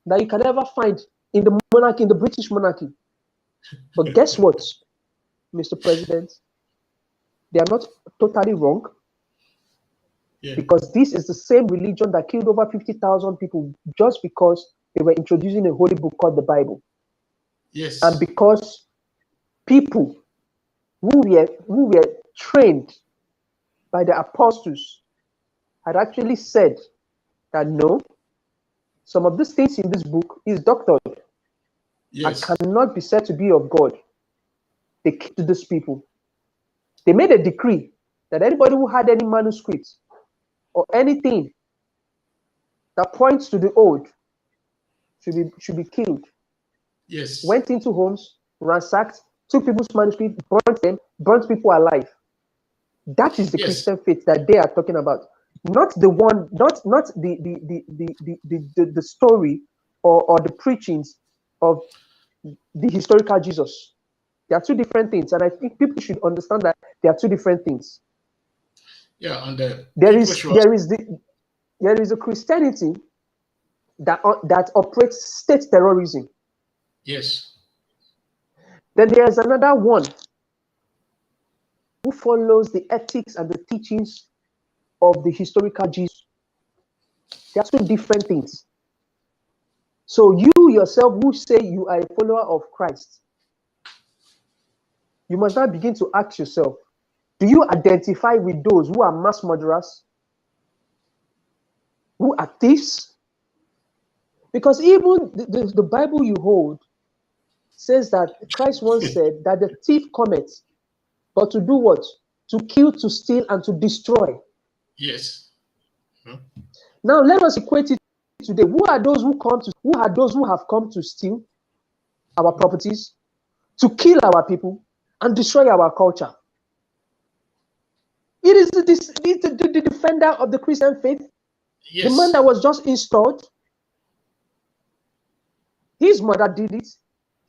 B: that you can never find in the monarchy, in the British monarchy? But guess what, Mr. President? They are not totally wrong,
A: Yeah.
B: because this is the same religion that killed over 50,000 people just because they were introducing a holy book called the Bible. And
A: Yes.
B: because people who were trained by the apostles had actually said that no, some of these things in this book is doctored and
A: Yes.
B: cannot be said to be of God. They came to these people. They made a decree that anybody who had any manuscripts or anything that points to the old should be killed.
A: Yes.
B: Went into homes, ransacked, took people's manuscripts, burnt them, burnt people alive. That is the
A: Yes.
B: Christian faith that they are talking about. Not the one, not the story or the preachings of the historical Jesus. They are two different things, and I think people should understand that they are two different things.
A: Yeah, and
B: There
A: people
B: is
A: should also.
B: there is the there is a Christianity that operates state terrorism.
A: Yes.
B: Then there is another one who follows the ethics and the teachings of the historical Jesus. They are two different things. So you yourself who say you are a follower of Christ, you must now begin to ask yourself, do you identify with those who are mass murderers, who are thieves? Because even the Bible you hold says that Christ once said that the thief cometh, but to do what? To kill, to steal, and to destroy.
A: Yes. Huh?
B: Now let us equate it today. Who are those who have come to steal our properties, to kill our people, and destroy our culture? It is the defender of the Christian faith, the man
A: Yes.
B: that was just installed. His mother did it,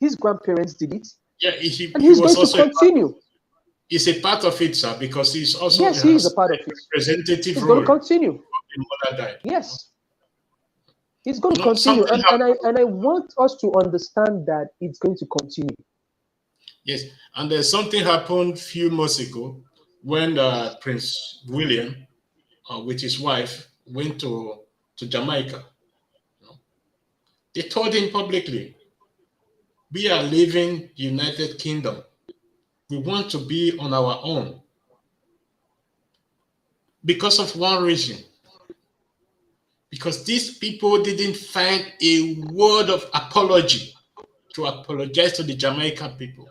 B: his grandparents did it,
A: Yeah. He,
B: and
A: he
B: he's
A: was
B: going to
A: also a part.
B: continue.
A: He's a part of it, sir, because he's also
B: Yes, he is a
A: has
B: part of
A: a
B: it.
A: representative
B: He's going to
A: role.
B: continue.
A: The mother died.
B: Yes, he's going to
A: No,
B: continue,
A: something happened.
B: and I want us to understand that it's going to continue.
A: Yes, and there's something happened few months ago when Prince William, with his wife, went to Jamaica. You know, they told him publicly, "We are leaving the United Kingdom. We want to be on our own because of one reason. Because these people didn't find a word of apology to apologize to the Jamaican people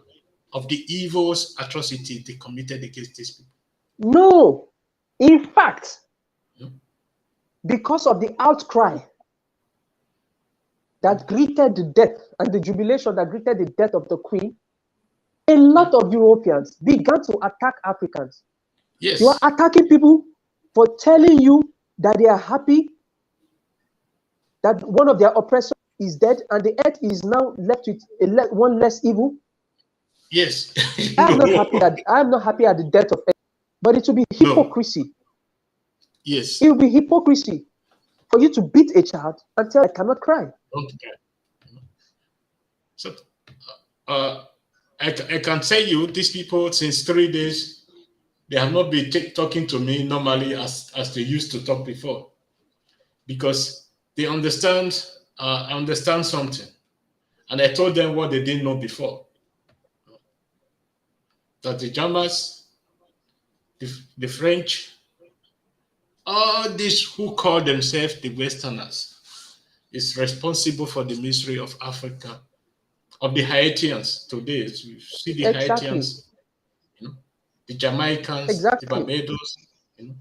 A: of the evils, atrocities they committed against these people."
B: No, in fact,
A: You know?
B: because of the outcry that greeted the death and the jubilation that greeted the death of the Queen, a lot of Europeans began to attack Africans. You are
A: Yes,
B: attacking people for telling you that they are happy that one of their oppressors is dead and the earth is now left with one less evil.
A: yes.
B: I am not happy
A: No,
B: that I am not happy at the death of earth, but it will be
A: no,
B: hypocrisy. It
A: yes,
B: will be hypocrisy for you to beat a child and tell it cannot cry.
A: Don't cry. So I can tell you, these people since 3 days, they have not been talking to me normally as they used to talk before, because they understand. I understand something, and I told them what they didn't know before: that the Germans, the French, all these who call themselves the Westerners, is responsible for the misery of Africa, of the Haitians today. You see the
B: Exactly.
A: Haitians, you know, the Jamaicans, the
B: Exactly.
A: Barbados, you know,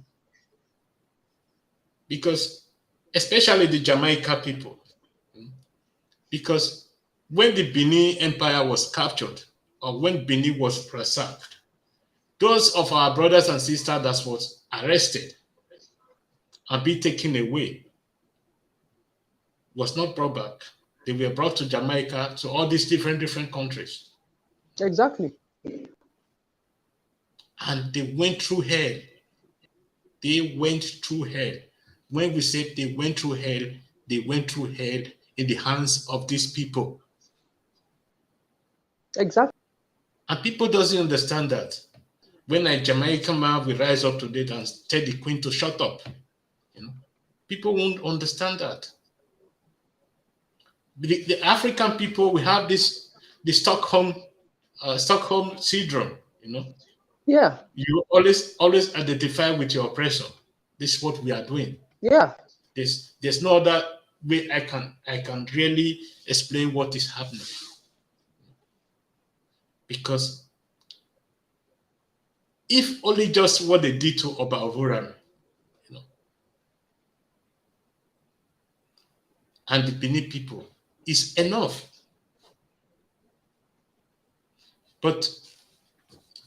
A: because especially the Jamaica people, you know, because when the Benin Empire was captured, or when Benin was preserved, those of our brothers and sisters that was arrested and be taken away was not brought back. They were brought to Jamaica, to all these different countries,
B: Exactly.
A: and they went through hell. They went through hell. When we say they went through hell, they went through hell in the hands of these people.
B: Exactly.
A: And people doesn't understand that. When a Jamaican man will rise up today and tell the queen to shut up, you know, people won't understand that. The African people, we have the Stockholm syndrome. You know,
B: Yeah.
A: you always identify with your oppressor. This is what we are doing.
B: Yeah.
A: There's no other way I can really explain what is happening, because if only just what they did to Oba Ovurami, you know, and the Benin people is enough. But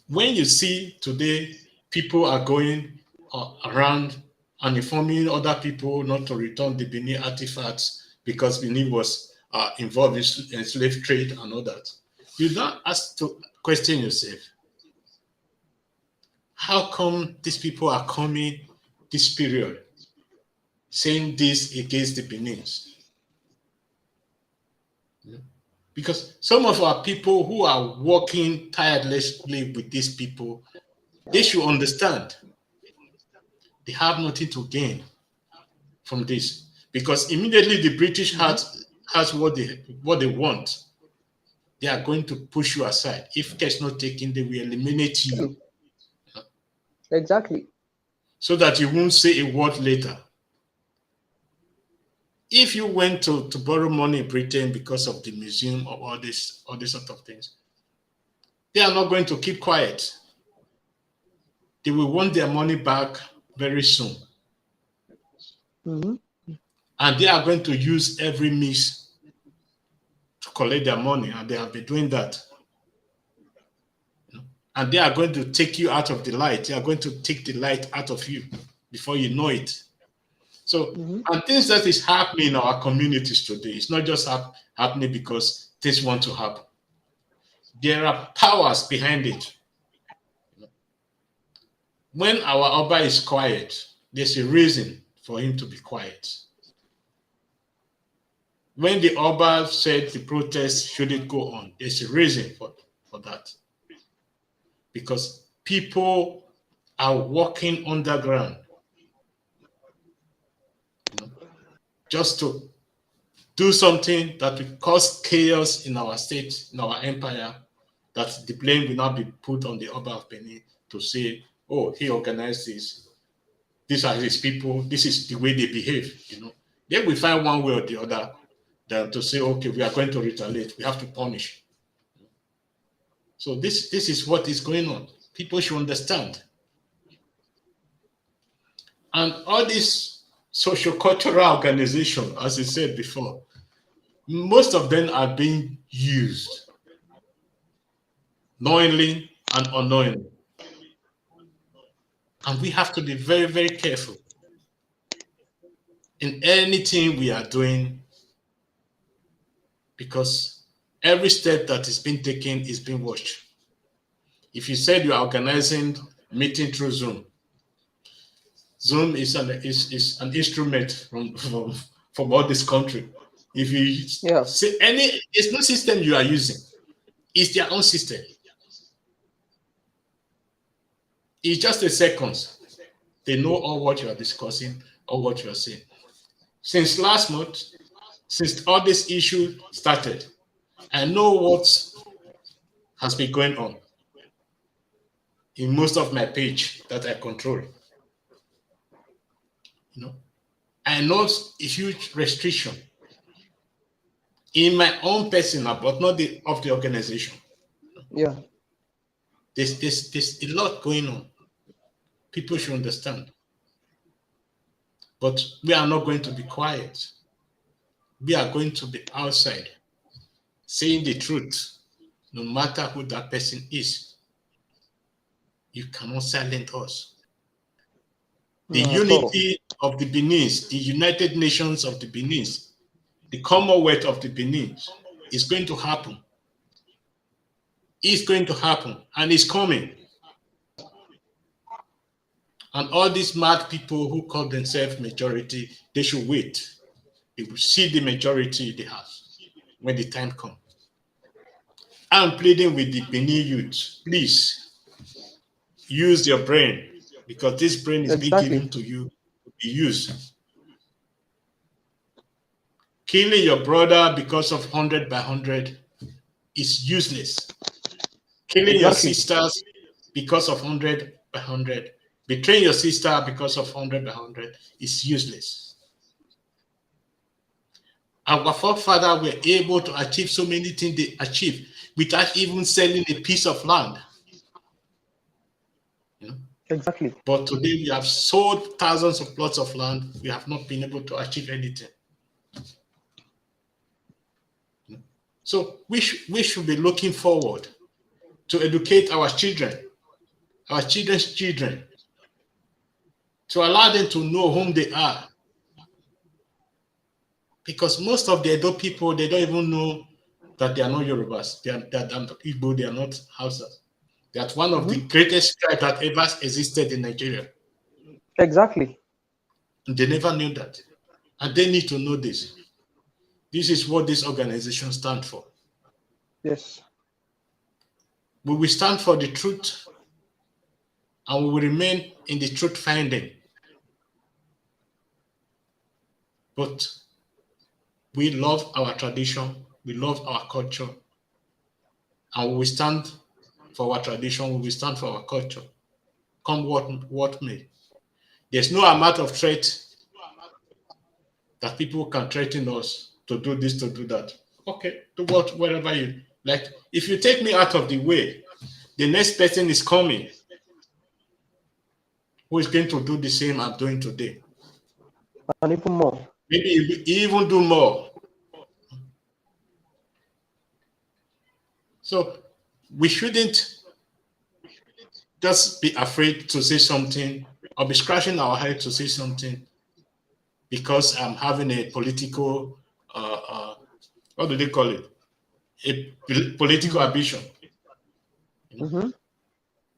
A: when you see today people are going around and informing other people not to return the Benin artifacts because Benin was involved in slave trade and all that, you don't ask to question yourself, how come these people are coming this period saying this against the Benins? Because some of our people who are working tirelessly with these people, they should understand they have nothing to gain from this. Because immediately the British has what they want, they are going to push you aside. If care is not taken, they will eliminate you
B: Exactly.
A: so that you won't say a word later. If you went to borrow money in Britain because of the museum or all these sort of things, they are not going to keep quiet. They will want their money back very soon.
B: Mm-hmm.
A: And they are going to use every means to collect their money, and they have been doing that. And they are going to take you out of the light. They are going to take the light out of you before you know it. So, and things that is happening in our communities today, it's not just happening because things want to happen. There are powers behind it. When our Oba is quiet, there's a reason for him to be quiet. When the Oba said the protest shouldn't go on, there's a reason for that. Because people are walking underground, you know, just to do something that will cause chaos in our state, in our empire, that the blame will not be put on the Oba of Benin to say, oh, he organized this. These are his people. This is the way they behave, you know. Then we find one way or the other than to say, okay, we are going to retaliate. We have to punish. So this is what is going on. People should understand. And all these socio-cultural organizations, as I said before, most of them are being used knowingly and unknowingly. And we have to be very, very careful in anything we are doing, because every step that is being taken is being watched. If you said you are organizing meeting through Zoom, Zoom is an instrument from all this country. If you
B: Yeah.
A: say it's no system you are using, it's their own system. It's just a seconds. They know all what you are discussing or what you are saying. Since last month, since all this issue started, I know what has been going on in most of my page that I control. You know, I know a huge restriction in my own personal, but not of the organization.
B: Yeah.
A: There's a lot going on. People should understand. But we are not going to be quiet. We are going to be outside, saying the truth, no matter who that person is. You cannot silence us. The
B: Not at all.
A: unity of the Benin, the United Nations of the Benin, the Commonwealth of the Benin is going to happen. It's going to happen, and it's coming. And all these mad people who call themselves majority, they should wait. They will see the majority they have when the time comes. I'm pleading with the Benin youth, please use your brain, because this brain is being
B: Exactly.
A: given to you to be used. Killing your brother because of 100 by 100 is useless. Killing your
B: Exactly.
A: sisters because of 100 by 100, betraying your sister because of 100 by 100 is useless. Our forefathers were able to achieve so many things they achieved without even selling a piece of land. You know?
B: Exactly.
A: But today we have sold thousands of plots of land. We have not been able to achieve anything. So we should be looking forward to educate our children's children, to allow them to know whom they are. Because most of the Edo people, they don't even know that they are not Yorubas. They are not Igbo, they are not Hausas. They are one of the greatest tribes that ever existed in Nigeria.
B: Exactly.
A: And they never knew that. And they need to know this. This is what this organization stands for.
B: Yes.
A: We will stand for the truth, and we will remain in the truth finding. But we love our tradition, we love our culture, and we will stand for our tradition, we will stand for our culture, come what may. There's no amount of threat that people can threaten us to do this, to do that. Okay, do whatever you like. If you take me out of the way, the next person is coming who is going to do the same I'm doing today.
B: And even more.
A: Maybe even do more. So we shouldn't just be afraid to say something or be scratching our head to say something because I'm having a political, what do they call it? A political ambition.
B: Mm-hmm.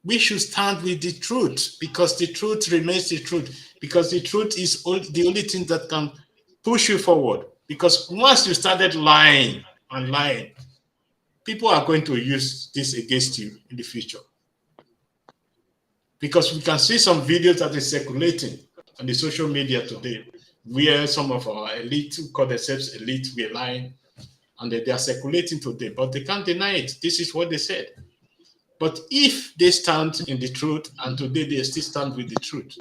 A: We should stand with the truth because the truth remains the truth. Because the truth is the only thing that can push you forward. Because once you started lying and lying, people are going to use this against you in the future. Because we can see some videos that is circulating on the social media today, where some of our elite who call themselves elite were lying, and they are circulating today, but they can't deny it. This is what they said. But if they stand in the truth, and today they still stand with the truth,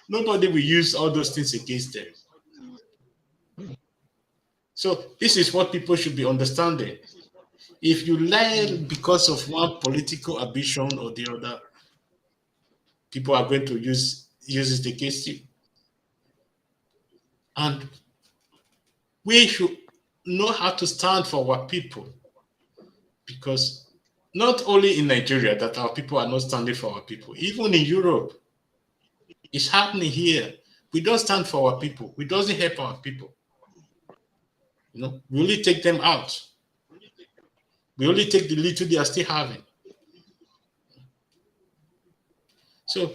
A: nobody will use all those things against them. So this is what people should be understanding. If you lie because of one political ambition or the other, people are going to use it against you. And we should know how to stand for our people, because not only in Nigeria that our people are not standing for our people, even in Europe, it's happening here. We don't stand for our people. We doesn't help our people. We only take them out. We only take the little they are still having. So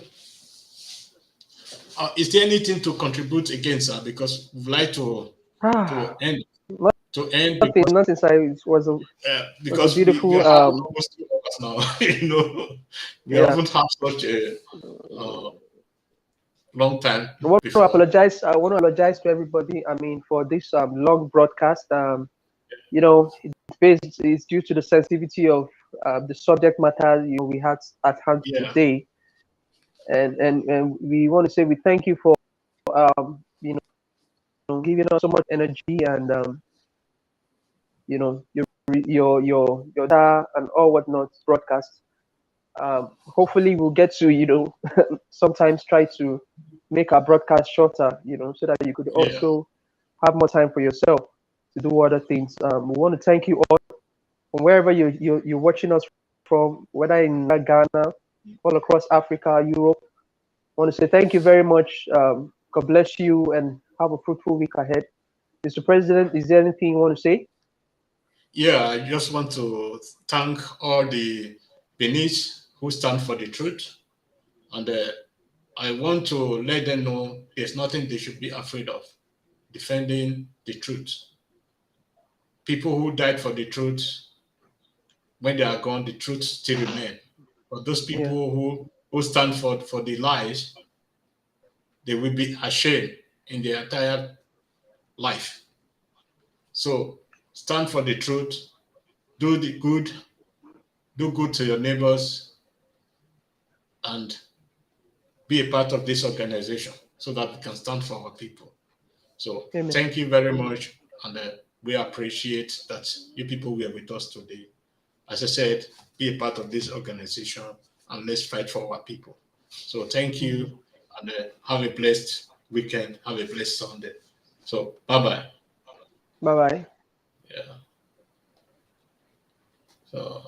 A: Is there anything to contribute again, sir? Because we'd like
B: Ah,
A: to end
B: nothing,
A: because
B: nothing. Sir, it was a
A: we
B: beautiful.
A: are having almost 2 hours now. We
B: Yeah.
A: haven't had such a uh, long time
B: I want to
A: before.
B: apologize. I want to apologize to everybody. I mean, for this long broadcast. You know, it's due to the sensitivity of the subject matter we had at hand
A: Yeah,
B: today, and we want to say we thank you for giving us so much energy and your data and all whatnot broadcast. Hopefully, we'll get to sometimes try to make our broadcast shorter, so that you could
A: yeah,
B: also have more time for yourself to do other things. We want to thank you all from wherever you're watching us from, whether in Ghana, all across Africa, Europe. I want to say thank you very much. God bless you and have a fruitful week ahead. Mr. President, is there anything you want to say?
A: yeah. I just want to thank all the Benis who stand for the truth, and I want to let them know there's nothing they should be afraid of defending the truth. People who died for the truth, when they are gone, the truth still remain. But those
B: Yeah.
A: people who stand for the lies, they will be ashamed in their entire life. So stand for the truth, do the good, do good to your neighbors, and be a part of this organization so that we can stand for our people. So
B: Amen.
A: thank you very much, and we appreciate that you people were with us today. As I said, be a part of this organization and let's fight for our people. So thank you, and have a blessed weekend. Have a blessed Sunday. So bye bye.
B: Bye bye.
A: Yeah. So.